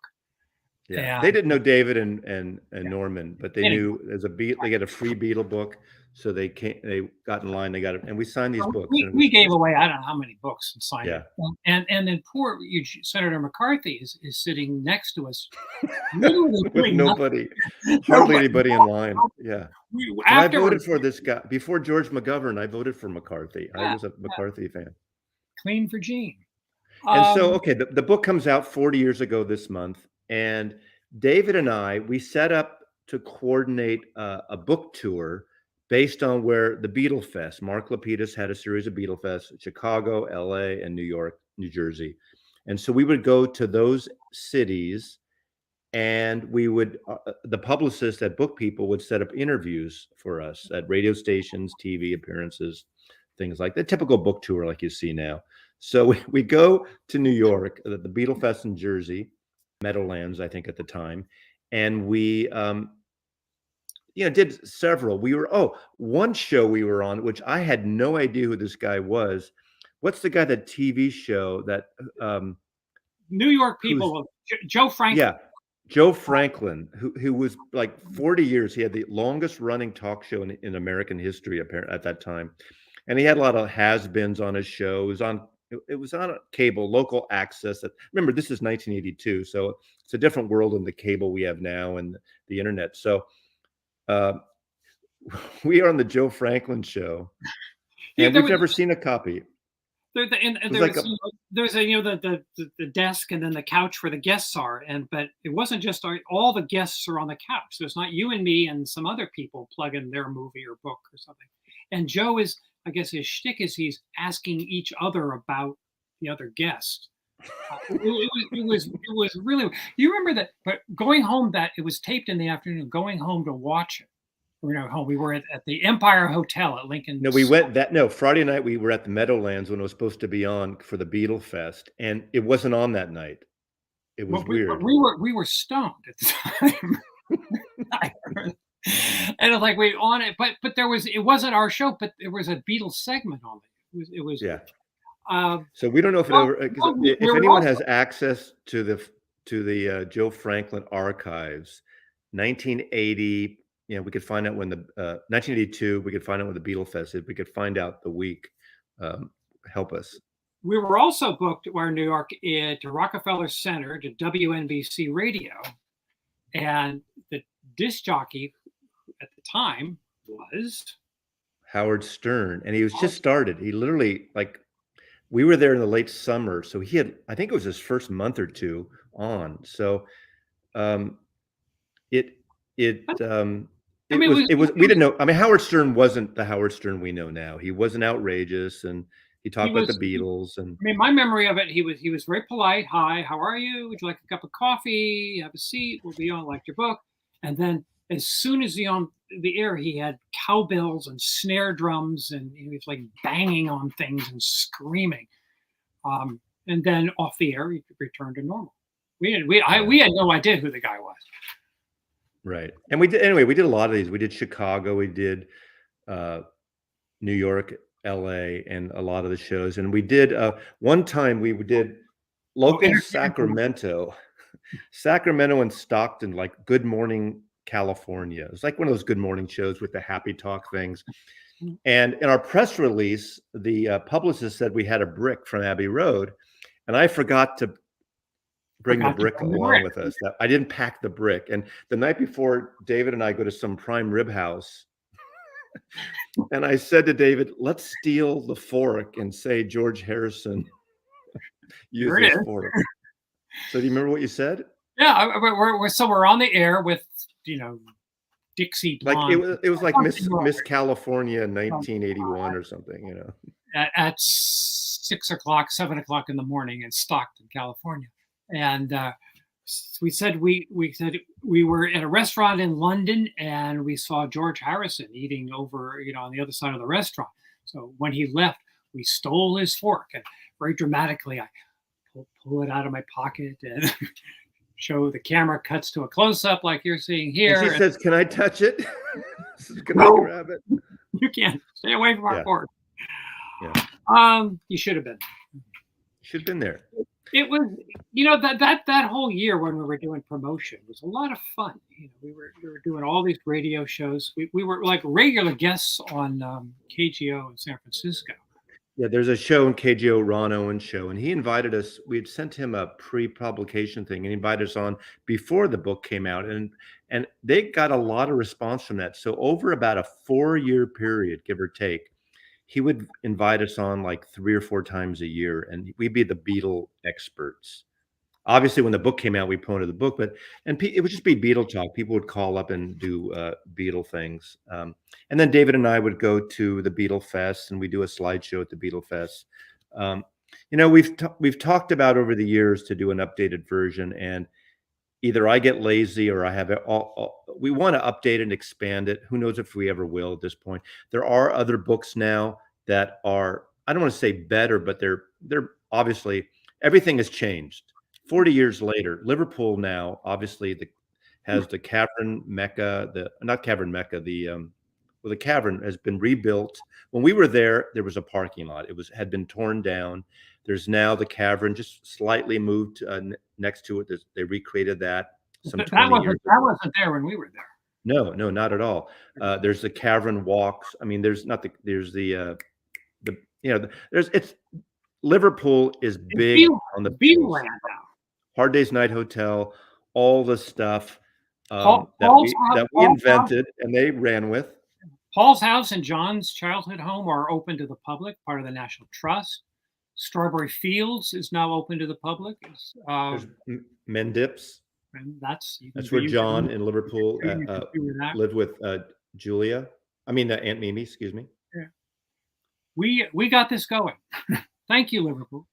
Yeah, they didn't know David and Norman, but they knew they got a free Beatle book. So they got in line, they got it, and we signed these books. We gave away I don't know how many books and signed it. And then poor Senator McCarthy is sitting next to us, literally with nobody, hardly anybody in line. Yeah, I voted for this guy before George McGovern. I voted for McCarthy. I was a McCarthy fan. Clean for Gene. And so, okay, the book comes out 40 years ago this month, and David and we set up to coordinate a book tour based on where the Beatle Fest, Mark Lapidus had a series of Beatle Fests, Chicago, LA, and New York, New Jersey. And so we would go to those cities and we would, the publicist at Book People would set up interviews for us at radio stations, TV appearances, things like the typical book tour like you see now. So we go to New York, the Beatle Fest in Jersey, Meadowlands, I think at the time. And we, did several. One show we were on, which I had no idea who this guy was. What's the guy, that TV show that New York people, Joe Franklin. Yeah. Joe Franklin, who was like 40 years, he had the longest running talk show in American history apparently at that time. And he had a lot of has-beens on his show. It was on a cable, local access. Remember, this is 1982, so it's a different world than the cable we have now and the internet. So uh, we are on the Joe Franklin show, Yeah, and there we've was never seen a copy. It and was there like was there's a the desk and then the couch where the guests are, but it wasn't just all the guests are on the couch. So it's not you and me and some other people plug in their movie or book or something. And Joe is, I guess his shtick is he's asking each other about the other guest. It was really. You remember that? But going home, that it was taped in the afternoon. Going home to watch it. We were home. We were at the Empire Hotel at Lincoln. No, Friday night we were at the Meadowlands when it was supposed to be on for the Beatle Fest, and it wasn't on that night. It was weird. We were stoned at the time. And it's like we on it, but it wasn't our show, but there was a Beatles segment on it. It was Yeah. Um, So we don't know if it ever. If anyone has access to the Joe Franklin archives, 1980. We could find out when the 1982. We could find out when the Beatle Fest is. We could find out the week. Help us. We were also booked at New York to Rockefeller Center to WNBC Radio, and the disc jockey at the time was Howard Stern, and he was just started. He literally we were there in the late summer, so he had, I think it was his first month or two on. So it was we didn't know. I mean, Howard Stern wasn't the Howard Stern we know now. He wasn't outrageous, and he talked about the Beatles. And I mean, my memory of it, he was very polite. Hi, how are you? Would you like a cup of coffee? Have a seat. We'll be on, like your book. And then as soon as he on the air, he had cowbells and snare drums, and he was like banging on things and screaming. And then off the air, he returned to normal. We had no idea who the guy was. Right. And we did a lot of these. We did Chicago, we did New York, LA, and a lot of the shows. And we did one time we did local Sacramento and Stockton, like Good Morning California. It was like one of those good morning shows with the happy talk things. And in our press release, the publicist said we had a brick from Abbey Road, and I forgot to bring the brick along with us. I didn't pack the brick. And the night before, David and I go to some prime rib house, and I said to David, let's steal the fork and say George Harrison used this fork. So do you remember what you said? Yeah, we're on the air with Dixie Blonde. Like it was like Miss California 1981 or something, At 6 o'clock, 7 o'clock in the morning in Stockton, California. And we said we were at a restaurant in London, and we saw George Harrison eating over, on the other side of the restaurant. So when he left, we stole his fork, and very dramatically, I pull it out of my pocket and show the camera cuts to a close-up like you're seeing here. And she says, "Can I touch it? Can I grab it?" You can't. Stay away from our fork. Yeah. You should have been. Should have been there. It was, that whole year when we were doing promotion was a lot of fun. We were doing all these radio shows. We were like regular guests on KGO in San Francisco. Yeah, there's a show in KGO, Ron Owen's show, and he invited us. We had sent him a pre-publication thing, and he invited us on before the book came out, and they got a lot of response from that. So over about a 4-year period, give or take, he would invite us on like 3 or 4 times a year, and we'd be the Beatle experts. Obviously, when the book came out, we promoted the book, but it would just be Beatle talk. People would call up and do Beatle things. And then David and I would go to the Beatle Fest, and we do a slideshow at the Beatle Fest. We've talked about over the years to do an updated version, and either I get lazy or I have it all. We want to update and expand it. Who knows if we ever will at this point. There are other books now that are, I don't want to say better, but they're obviously, everything has changed. 40 years later, Liverpool now obviously has the cavern Mecca, the cavern has been rebuilt. When we were there was a parking lot. It had been torn down. There's now the cavern just slightly moved next to it. They recreated that. some That 20 years ago. wasn't there when we were there. No, no, not at all. There's the cavern walks. I mean, there's not the there's the there's it's Liverpool is It's big on the Beatles. Beatles now. Hard Day's Night Hotel, all the stuff Paul, that Paul's, we invented and they ran with. Paul's house and John's childhood home are open to the public, part of the National Trust. Strawberry Fields is now open to the public. There's Mendips. And that's where John in Liverpool lived with Julia. I mean, Aunt Mimi, excuse me. Yeah. We got this going. Thank you, Liverpool.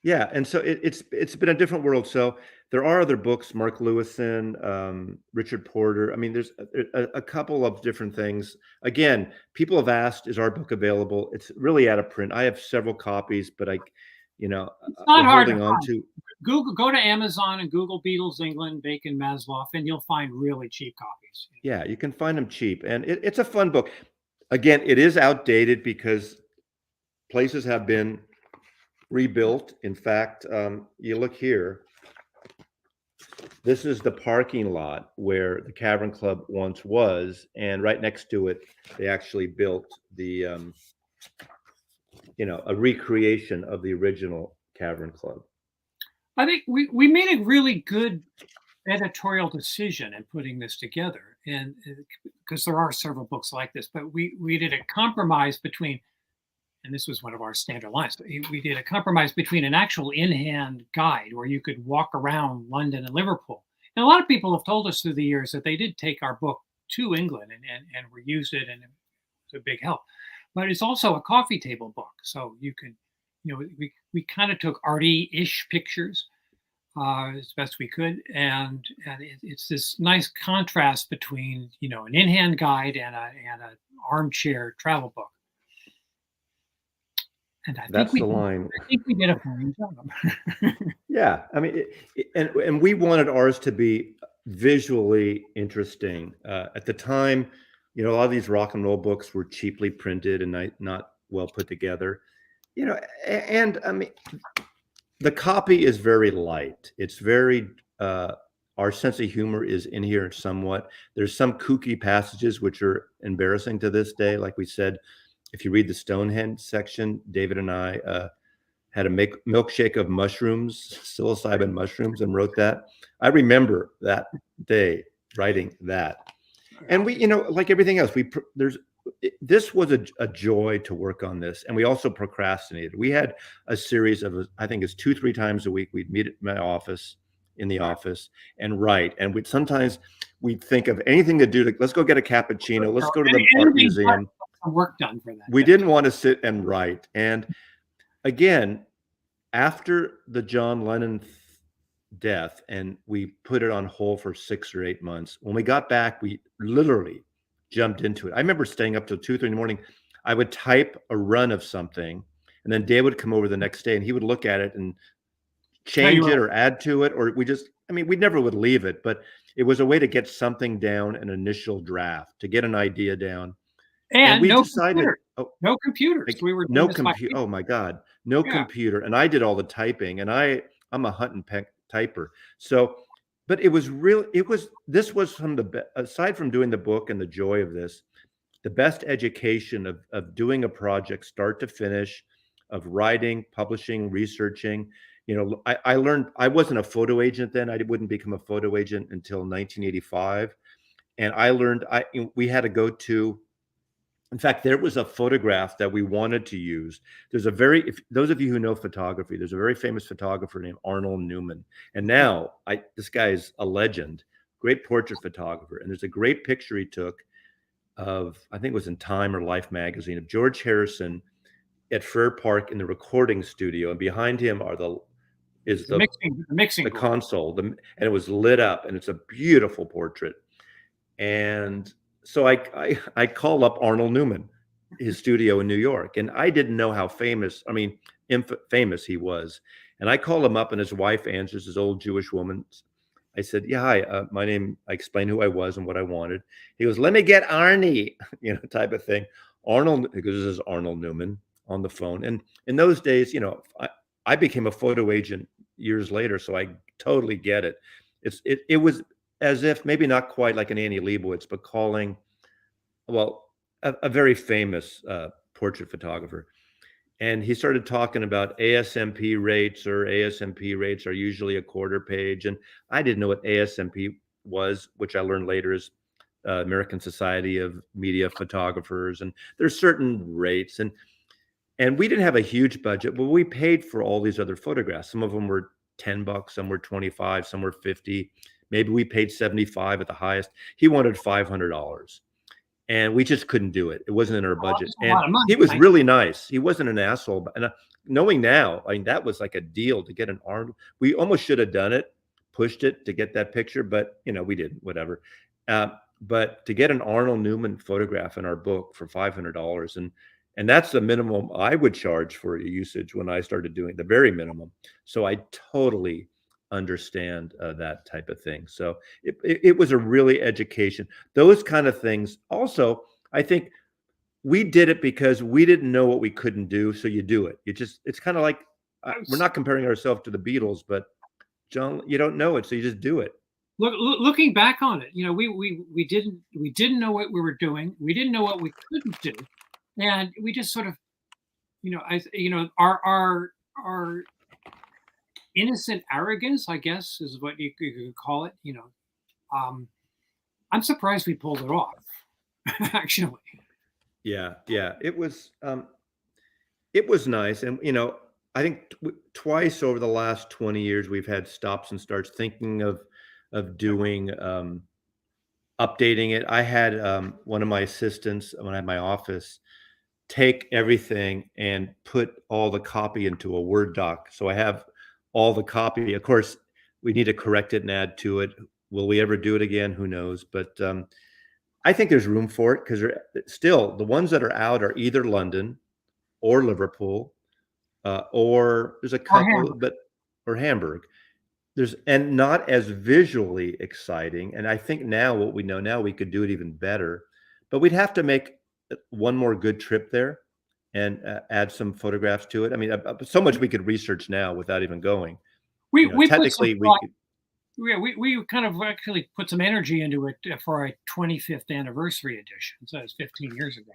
Yeah, and so it's been a different world. So there are other books, Mark Lewison, Richard Porter. I mean, there's a couple of different things. Again, people have asked, is our book available? It's really out of print. I have several copies, but it's not hard holding on to. Go to Amazon and Google Beatles England, Bacon Maslov, and you'll find really cheap copies. Yeah, you can find them cheap, and it's a fun book. Again, it is outdated because places have been rebuilt. In fact, you look here. This is the parking lot where the Cavern Club once was, and right next to it, they actually built the, a recreation of the original Cavern Club. I think we made a really good editorial decision in putting this together, and because there are several books like this, but we did a compromise between. And this was one of our standard lines. We did a compromise between an actual in-hand guide where you could walk around London and Liverpool. And a lot of people have told us through the years that they did take our book to England and reused it, and it was a big help. But it's also a coffee table book. So you can, we kind of took arty-ish pictures as best we could. And it's this nice contrast between, an in-hand guide and an armchair travel book. And that's the line. I think we did a fine job. Yeah, I mean, and we wanted ours to be visually interesting. At the time, a lot of these rock and roll books were cheaply printed and not well put together. And I mean, the copy is very light. It's very our sense of humor is in here somewhat. There's some kooky passages which are embarrassing to this day, like we said. If you read the Stonehenge section, David and I had a milkshake of mushrooms, psilocybin mushrooms, and wrote that. I remember that day writing that. And we, like everything else, this was a joy to work on this. And we also procrastinated. We had a series of, I think it's 2-3 times a week. We'd meet at my office, in the office, and write. And sometimes we'd think of anything to do. Like, let's go get a cappuccino. Let's go to the art museum. Work done for that. We didn't want to sit and write. And again, after the John Lennon death, and we put it on hold for 6 or 8 months, when we got back, we literally jumped into it. I remember staying up till 2-3 in the morning. I would type a run of something, and then Dave would come over the next day and he would look at it and change it or add to it, or we never would leave it, but it was a way to get something down, an initial draft, to get an idea down. And we decided, no computers. We were no computer. Oh my God, no computer. And I did all the typing, and I'm a hunt and peck typer. So, but this was from aside from doing the book and the joy of this, the best education of doing a project start to finish, of writing, publishing, researching. I learned, I wasn't a photo agent then. I wouldn't become a photo agent until 1985. And I learned, we had to go to, in fact, there was a photograph that we wanted to use. There's those of you who know photography, there's a very famous photographer named Arnold Newman. And now this guy is a legend, great portrait photographer. And there's a great picture he took of, I think it was in Time or Life magazine, of George Harrison at Fair Park in the recording studio. And behind him is the mixing console. And it was lit up, and it's a beautiful portrait. And so I call up Arnold Newman, his studio in New York, and I didn't know how famous he was. And I call him up, and his wife answers, this old Jewish woman. I said, "Yeah, hi, my name." I explained who I was and what I wanted. He goes, "Let me get Arnie," type of thing. Arnold, because this is Arnold Newman on the phone. And in those days, I became a photo agent years later, so I totally get it. It was as if, maybe not quite like an Annie Leibovitz, but calling, well, a very famous portrait photographer. And he started talking about ASMP rates, or ASMP rates are usually a quarter page. And I didn't know what ASMP was, which I learned later is American Society of Media Photographers. And there's certain rates. And we didn't have a huge budget, but we paid for all these other photographs. Some of them were $10, some were 25, some were 50. Maybe we paid 75 at the highest. He wanted $500. And we just couldn't do it. It wasn't in our budget. That's a And lot of money, he was right? really nice. He wasn't an asshole. And knowing now, I mean, that was like a deal to get an Arnold. We almost should have done it, pushed it to get that picture, but we didn't, whatever. But to get an Arnold Newman photograph in our book for $500, and that's the minimum I would charge for usage when I started doing the very minimum. So I totally understand that type of thing. So it was a really education. Those kind of things. Also, I think we did it because we didn't know what we couldn't do. So you do it. It's kind of like, we're not comparing ourselves to the Beatles, but John, you don't know it, so you just do it. Looking back on it, we didn't know what we were doing. We didn't know what we couldn't do, and we just sort of, our innocent arrogance, I guess, is what you could call it. I'm surprised we pulled it off. Actually, yeah, it was nice, and I think twice over the last 20 years we've had stops and starts thinking of doing updating it. I had one of my assistants when I had my office take everything and put all the copy into a Word doc. So I have all the copy. Of course, we need to correct it and add to it. Will we ever do it again? Who knows? But I think there's room for it, because still the ones that are out are either London or Liverpool, or there's a couple, or Hamburg. And not as visually exciting. And I think now what we know now, we could do it even better, but we'd have to make one more good trip there and add some photographs to it. I mean, so much we could research now without even going. we Technically, we kind of actually put some energy into it for our 25th anniversary edition. So it's 15 years ago.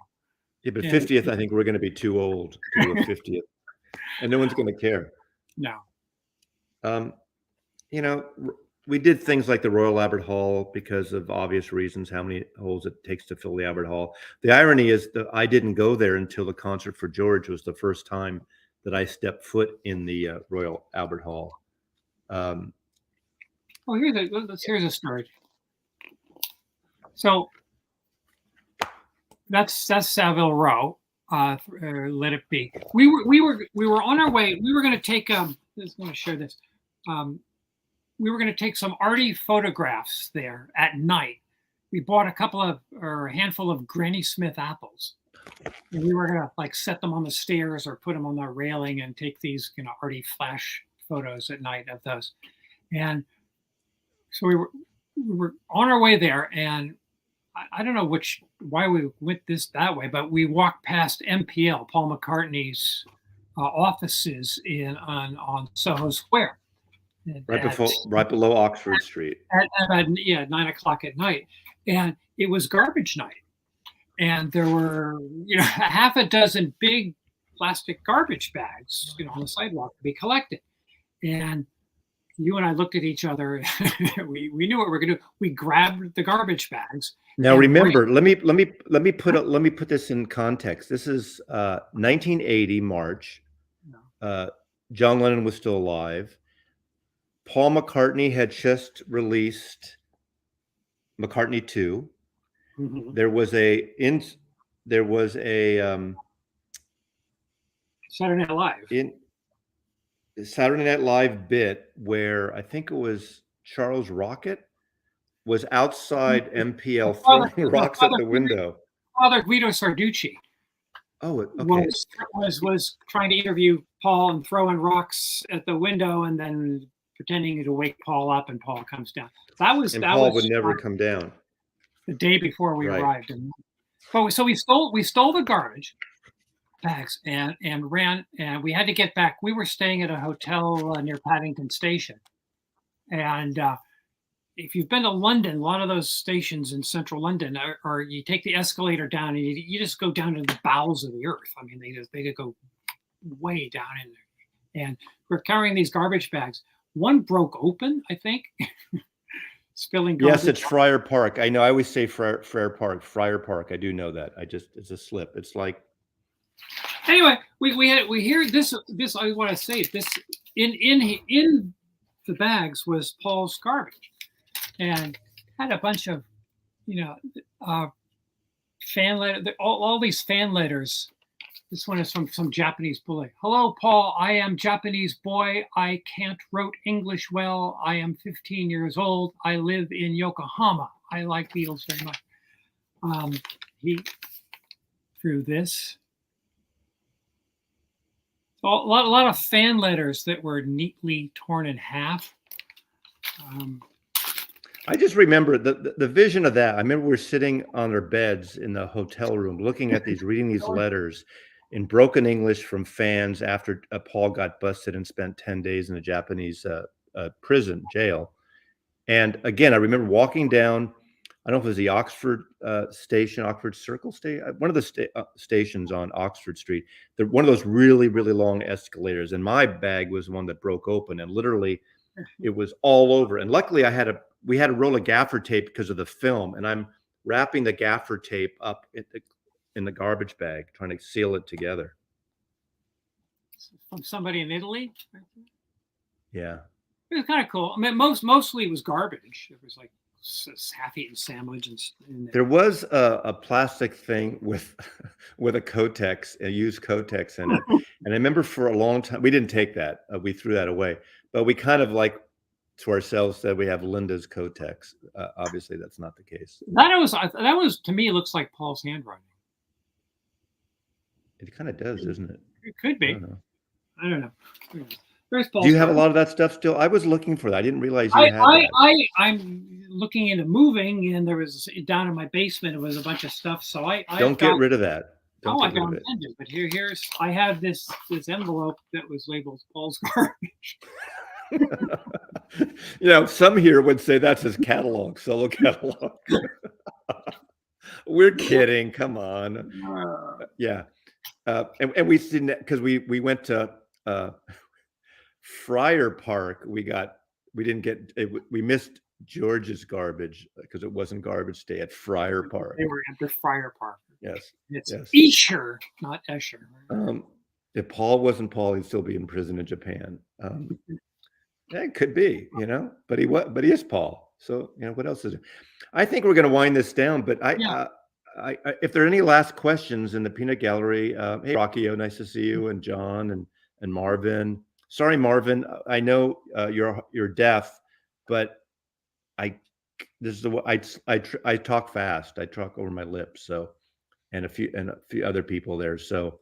Yeah, but 50th, I think we're going to be too old to do a 50th, and no one's going to care. No. We did things like the Royal Albert Hall because of obvious reasons, how many holes it takes to fill the Albert Hall. The irony is that I didn't go there until the concert for George was the first time that I stepped foot in the Royal Albert Hall. Here's a story. So that's Savile Row. Let it be. We were on our way. We were going to take I'm going to share this. We were going to take some arty photographs there at night. We bought a handful of Granny Smith apples, and we were going to set them on the stairs or put them on the railing and take these arty flash photos at night of those. And so we were on our way there, and I don't know why we went that way, but we walked past MPL, Paul McCartney's offices on Soho Square. Right below Oxford Street. At 9:00 at night. And it was garbage night. And there were, half a dozen big plastic garbage bags, on the sidewalk to be collected. And you and I looked at each other. we knew what we were going to do. We grabbed the garbage bags. Now remember, let me put this in context. This is 1980 March. John Lennon was still alive. Paul McCartney had just released McCartney 2. Mm-hmm. There was a Saturday Night Live. Saturday Night Live bit where I think it was Charles Rocket was outside MPL throwing rocks at the window. Father Guido Sarducci. Oh, okay. Was trying to interview Paul and throwing rocks at the window and then pretending to wake Paul up, and Paul comes down. Paul would never come down. The day before we arrived, so we stole the garbage bags and ran, and we had to get back. We were staying at a hotel near Paddington Station, and if you've been to London, a lot of those stations in central London are you take the escalator down and you just go down to the bowels of the earth. I mean, they go way down in there. And we're carrying these garbage bags. One broke open, I think, spilling garbage. Yes, it's Friar Park. I know. I always say Friar Park. I do know that. It's a slip. It's like. Anyway, we hear this. I want to say this in the bags was Paul's garbage, and had a bunch of, fan letter. All these fan letters. This one is from some Japanese boy. Hello, Paul. I am Japanese boy. I can't wrote English well. I am 15 years old. I live in Yokohama. I like Beatles very much. He threw this. A lot of fan letters that were neatly torn in half. I just remember the vision of that. I remember we were sitting on our beds in the hotel room, looking at these, reading these letters in broken English from fans after Paul got busted and spent 10 days in a Japanese prison jail. And again, I remember walking down. I don't know if it was the Oxford station, Oxford Circle station, one of the stations on Oxford Street. One of those really, really long escalators, and my bag was one that broke open, and literally, it was all over. And luckily, we had a roll of gaffer tape because of the film, and I'm wrapping the gaffer tape up in the garbage bag, trying to seal it together. From somebody in Italy. Yeah, it was kind of cool. I mean, mostly it was garbage. It was like half-eaten sandwich, and there was a plastic thing with a Kotex, a used Kotex in it, and I remember for a long time we didn't take that. We threw that away, but we kind of like to ourselves said we have Linda's Kotex. Obviously, that's not the case. That was to me, it looks like Paul's handwriting. It kind of does, doesn't it? It could be. I don't know. Do you have a lot of that stuff still? I was looking for that. I didn't realize you had that. I'm looking into moving, and there was down in my basement. It was a bunch of stuff. So I don't get rid of that. I got it. But I have this envelope that was labeled Paul's garbage. Some here would say that's his catalog, solo catalog. We're kidding. Come on. Yeah. And we didn't, because we went to Friar Park. We didn't get it. We missed George's garbage because it wasn't garbage day at Friar Park. They were at the Friar Park. Yes. It's Escher, not Escher. If Paul wasn't Paul, he'd still be in prison in Japan. It could be, but he is Paul. So, what else is it? I think we're going to wind this down, but if there are any last questions in the peanut gallery, hey, Rockio, nice to see you, and John and Marvin. Sorry, Marvin, I know you're deaf, but I talk fast. I talk over my lips. So, and a few other people there. So,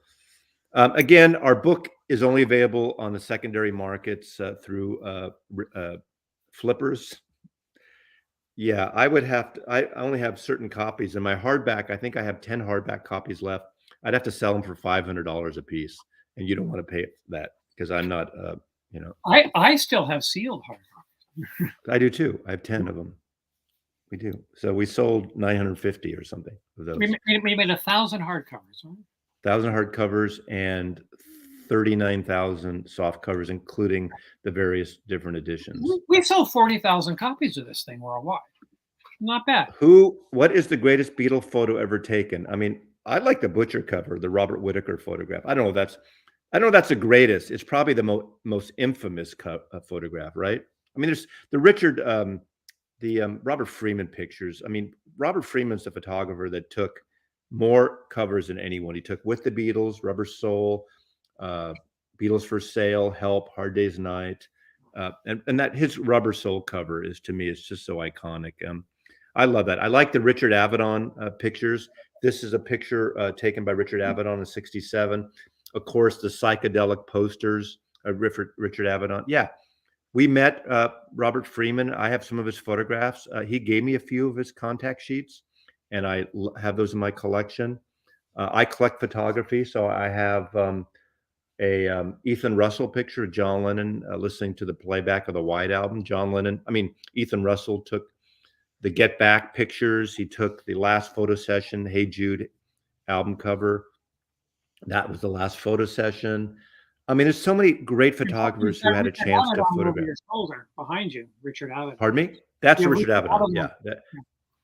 again, our book is only available on the secondary markets through flippers. Yeah, I only have certain copies in my hardback. I think I have 10 hardback copies left. I'd have to sell them for $500 a piece, and you don't want to pay that because I'm not, I still have sealed hardback. I do too. I have 10 of them. We do. So we sold 950 or something of those. We made 1,000 hardcovers, right? 1,000 hardcovers and 39,000 soft covers, including the various different editions. We sold 40,000 copies of this thing worldwide. Not bad. What is the greatest Beatle photo ever taken? I mean, I like the Butcher cover, the Robert Whittaker photograph. I don't know if that's the greatest. It's probably the most infamous photograph, right? I mean, there's the Richard, Robert Freeman pictures. I mean, Robert Freeman's the photographer that took more covers than anyone. He took With the Beatles, Rubber Soul, Beatles for Sale, Help, Hard Day's Night, and that his Rubber Soul cover is, to me, it's just so iconic. I love that. I like the Richard Avadon pictures. This is a picture taken by Richard Avadon in '67. Of course, the psychedelic posters of Richard Avadon. Yeah, we met Robert Freeman. I have some of his photographs. He gave me a few of his contact sheets, and I have those in my collection. I collect photography, so I have Ethan Russell picture of John Lennon listening to the playback of the White Album. Ethan Russell took the Get Back pictures. He took the last photo session, Hey Jude album cover. That was the last photo session. I mean, there's so many great photographers who had a Richard chance to Avadon over photograph. your shoulder behind you, Richard Avadon. Pardon me? That's Yeah, Richard Richard Avedon. Avedon. Yeah,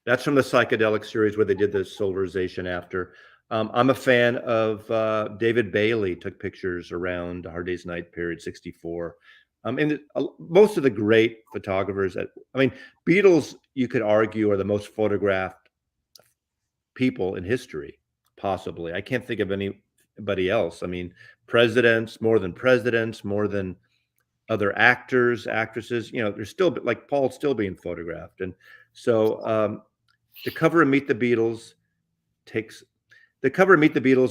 that's from the psychedelic series where they did the solarization after. I'm a fan of David Bailey, took pictures around Hard Day's Night period, 64. And most of the great photographers Beatles, you could argue, are the most photographed people in history, possibly. I can't think of anybody else. I mean, presidents, more than other actors, actresses, they're still, like Paul's still being photographed. And so the cover of Meet the Beatles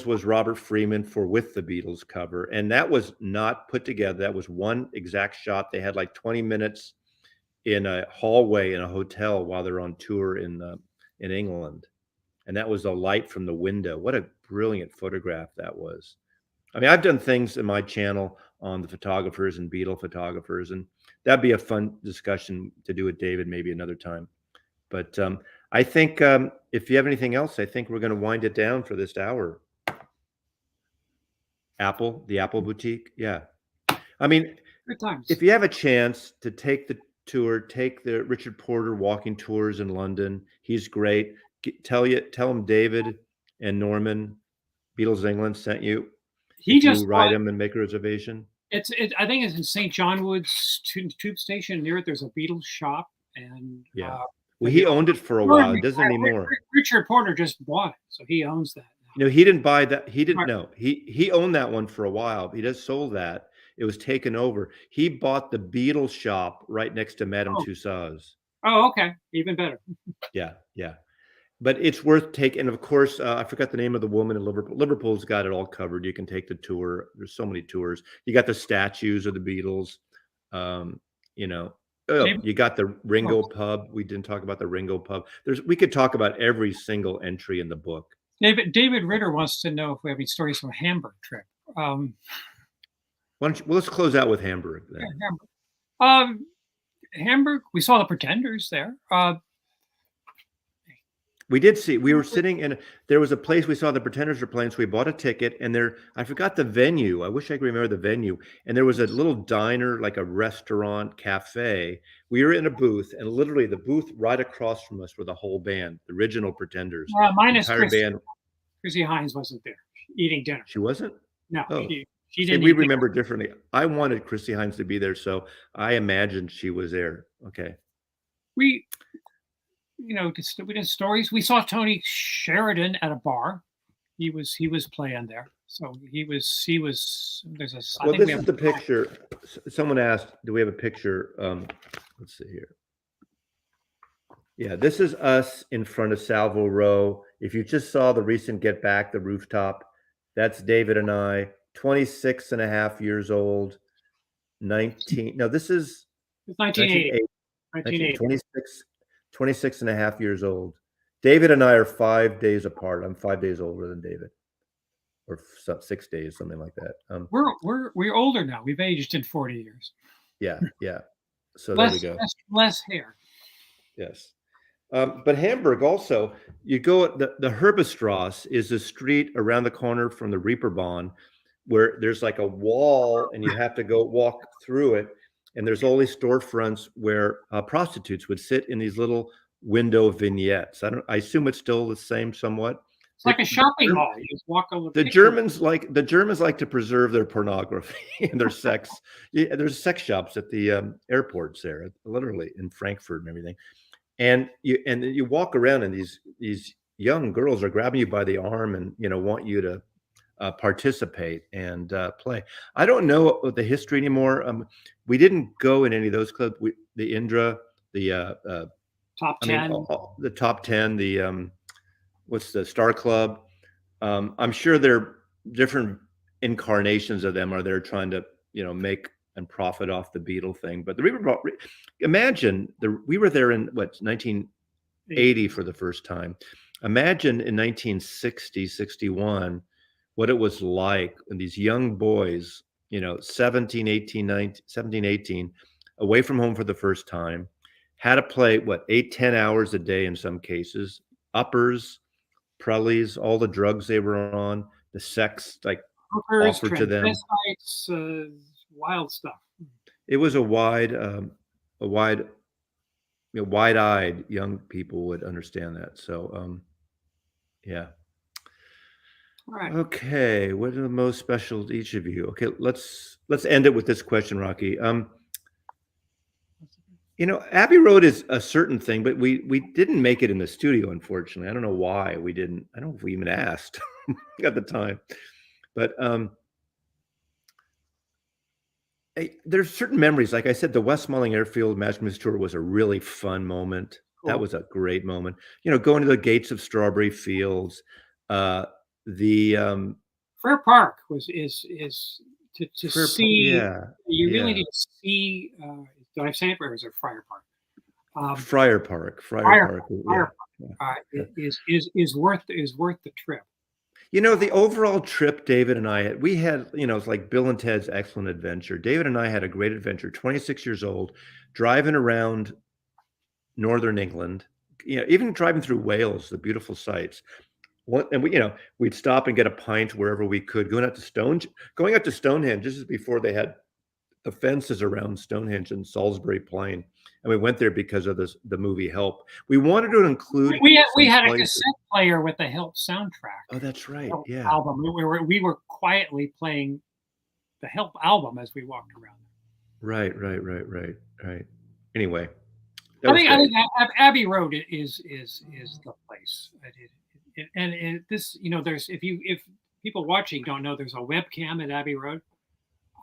was Robert Freeman for With the Beatles cover. And that was not put together. That was one exact shot. They had like 20 minutes in a hallway in a hotel while they're on tour in England. And that was a light from the window. What a brilliant photograph that was. I mean, I've done things in my channel on the photographers and Beatle photographers, and that'd be a fun discussion to do with David maybe another time. But I think if you have anything else, I think we're going to wind it down for this hour. The Apple Boutique. Yeah. I mean, Good times. if you have a chance to take the tour, take the Richard Porter walking tours in London. He's great. Tell him David and Norman, Beatles England, sent you. He just write him and make a reservation. I think it's in St. John Wood's tube station. Near it, there's a Beatles shop, and well, he owned it for a while. He doesn't anymore. Richard Porter just bought it, so he owns that now. No, he didn't buy that. He didn't know. He owned that one for a while. He just sold that. It was taken over. He bought the Beatles shop right next to Madame Tussauds. Oh, okay, even better. Yeah. But it's worth taking. And of course, I forgot the name of the woman in Liverpool. Liverpool's got it all covered. You can take the tour. There's so many tours. You got the statues of the Beatles. You got the Ringo pub. We didn't talk about the Ringo pub. We could talk about every single entry in the book. David Ritter wants to know if we have any stories from a Hamburg trip. Let's close out with Hamburg then. Yeah, Hamburg. Hamburg. We saw the Pretenders there. We did see. We were sitting in. There was a place we saw the Pretenders were playing, so we bought a ticket. And I forgot the venue. I wish I could remember the venue. And there was a little diner, like a restaurant, cafe. We were in a booth, and literally the booth right across from us were the whole band, the original Pretenders. Minus Chrissy Hines wasn't there eating dinner. She wasn't? No, oh. She didn't. We remember differently. I wanted Chrissy Hines to be there, so I imagined she was there. Okay. We did stories. We saw Tony Sheridan at a bar. He was playing there. So he was. There's a. Well, this is the picture. Someone asked, "Do we have a picture?" Let's see here. Yeah, this is us in front of Savile Row. If you just saw the recent Get Back, the rooftop, that's David and I. 26 and a half years old. 19. No, this is 1980. 26 and a half years old. David and I are 5 days apart. I'm 5 days older than David, or 6 days, something like that. We're older now. We've aged in 40 years. Yeah. So there we go. Less hair. Yes. But Hamburg also, you go, the Herbestrasse is a street around the corner from the Reeperbahn where there's like a wall and you have to go walk through it. And there's all these storefronts where prostitutes would sit in these little window vignettes. I assume it's still the same somewhat. It's like a shopping mall. You just walk over. The Germans like to preserve their pornography and their sex. Yeah, there's sex shops at the airports there, literally in Frankfurt and everything. And you walk around and these young girls are grabbing you by the arm and want you to participate and play. I don't know the history anymore. We didn't go in any of those clubs. The Indra, the top 10, the top 10, the what's the Star Club? I'm sure there are different incarnations of them are there trying to make and profit off the Beatle thing. But imagine we were there in 1980 for the first time. Imagine in 1960, 61. what it was like, and these young boys, 17, 18, 19, 17, 18, away from home for the first time, had to play, what, 8, 10 hours a day in some cases, uppers, prellies, all the drugs they were on, the sex, like, Hookers, offered to them. transvestites, wild stuff. It was a wide, wide-eyed young people would understand that. So, yeah. All right. Okay, what are the most special to each of you? Okay, let's end it with this question, Rocky. Abbey Road is a certain thing, but we didn't make it in the studio, unfortunately. I don't know why we didn't. I don't know if we even asked at the time, but there's certain memories. Like I said, the Westmoreland Airfield Magic Miss Tour was a really fun moment. That Cool. was a great moment. Going to the gates of Strawberry Fields, the Fair Park is to Fair, see. yeah, You really yeah. need to see. Did I say it, or is it Friar Park? Friar Park, Friar Park, Friar yeah. Park Yeah. is worth the trip. The overall trip David and I had, it's like Bill and Ted's Excellent Adventure. David and I had a great adventure, 26 years old, driving around northern England, even driving through Wales, the beautiful sights. And we'd stop and get a pint wherever we could, going out to Stonehenge. This is before they had the fences around Stonehenge and Salisbury Plain. And we went there because of the movie Help. We wanted to include We some had a places. cassette player with the Help soundtrack. Oh, that's right. Help Yeah. album. We were quietly playing the Help album as we walked around. Right. Anyway, I think Abbey Road is the place. And this, there's if people watching don't know, there's a webcam at Abbey Road.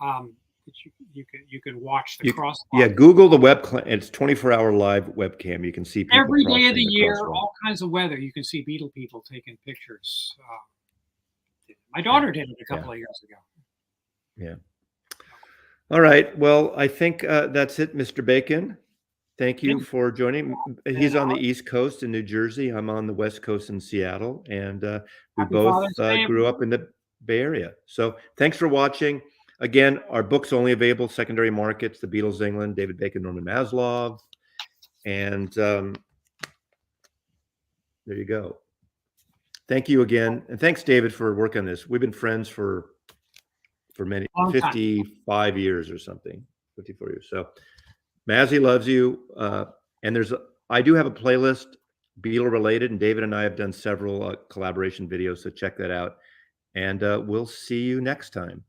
That you can watch the crosswalk. Yeah, Google the it's 24-hour live webcam. You can see people Every day of crossing the year, crosswalk. all kinds of weather. You can see Beatle people taking pictures. My daughter did it a couple of years ago. Yeah. All right. Well, I think that's it, Mr. Bacon. Thank you for joining. He's on the East Coast in New Jersey. I'm on the West Coast in Seattle, and we Happy both Father's Day, grew up in the Bay Area. So thanks for watching. Again, our book's only available secondary markets: The Beatles England, David Bacon, Norman Maslov, and there you go. Thank you again, and thanks, David, for working on this. We've been friends for many 55 years or something, 54 years. So Mazzy loves you, and I do have a playlist, Beatle related, and David and I have done several collaboration videos, so check that out, and we'll see you next time.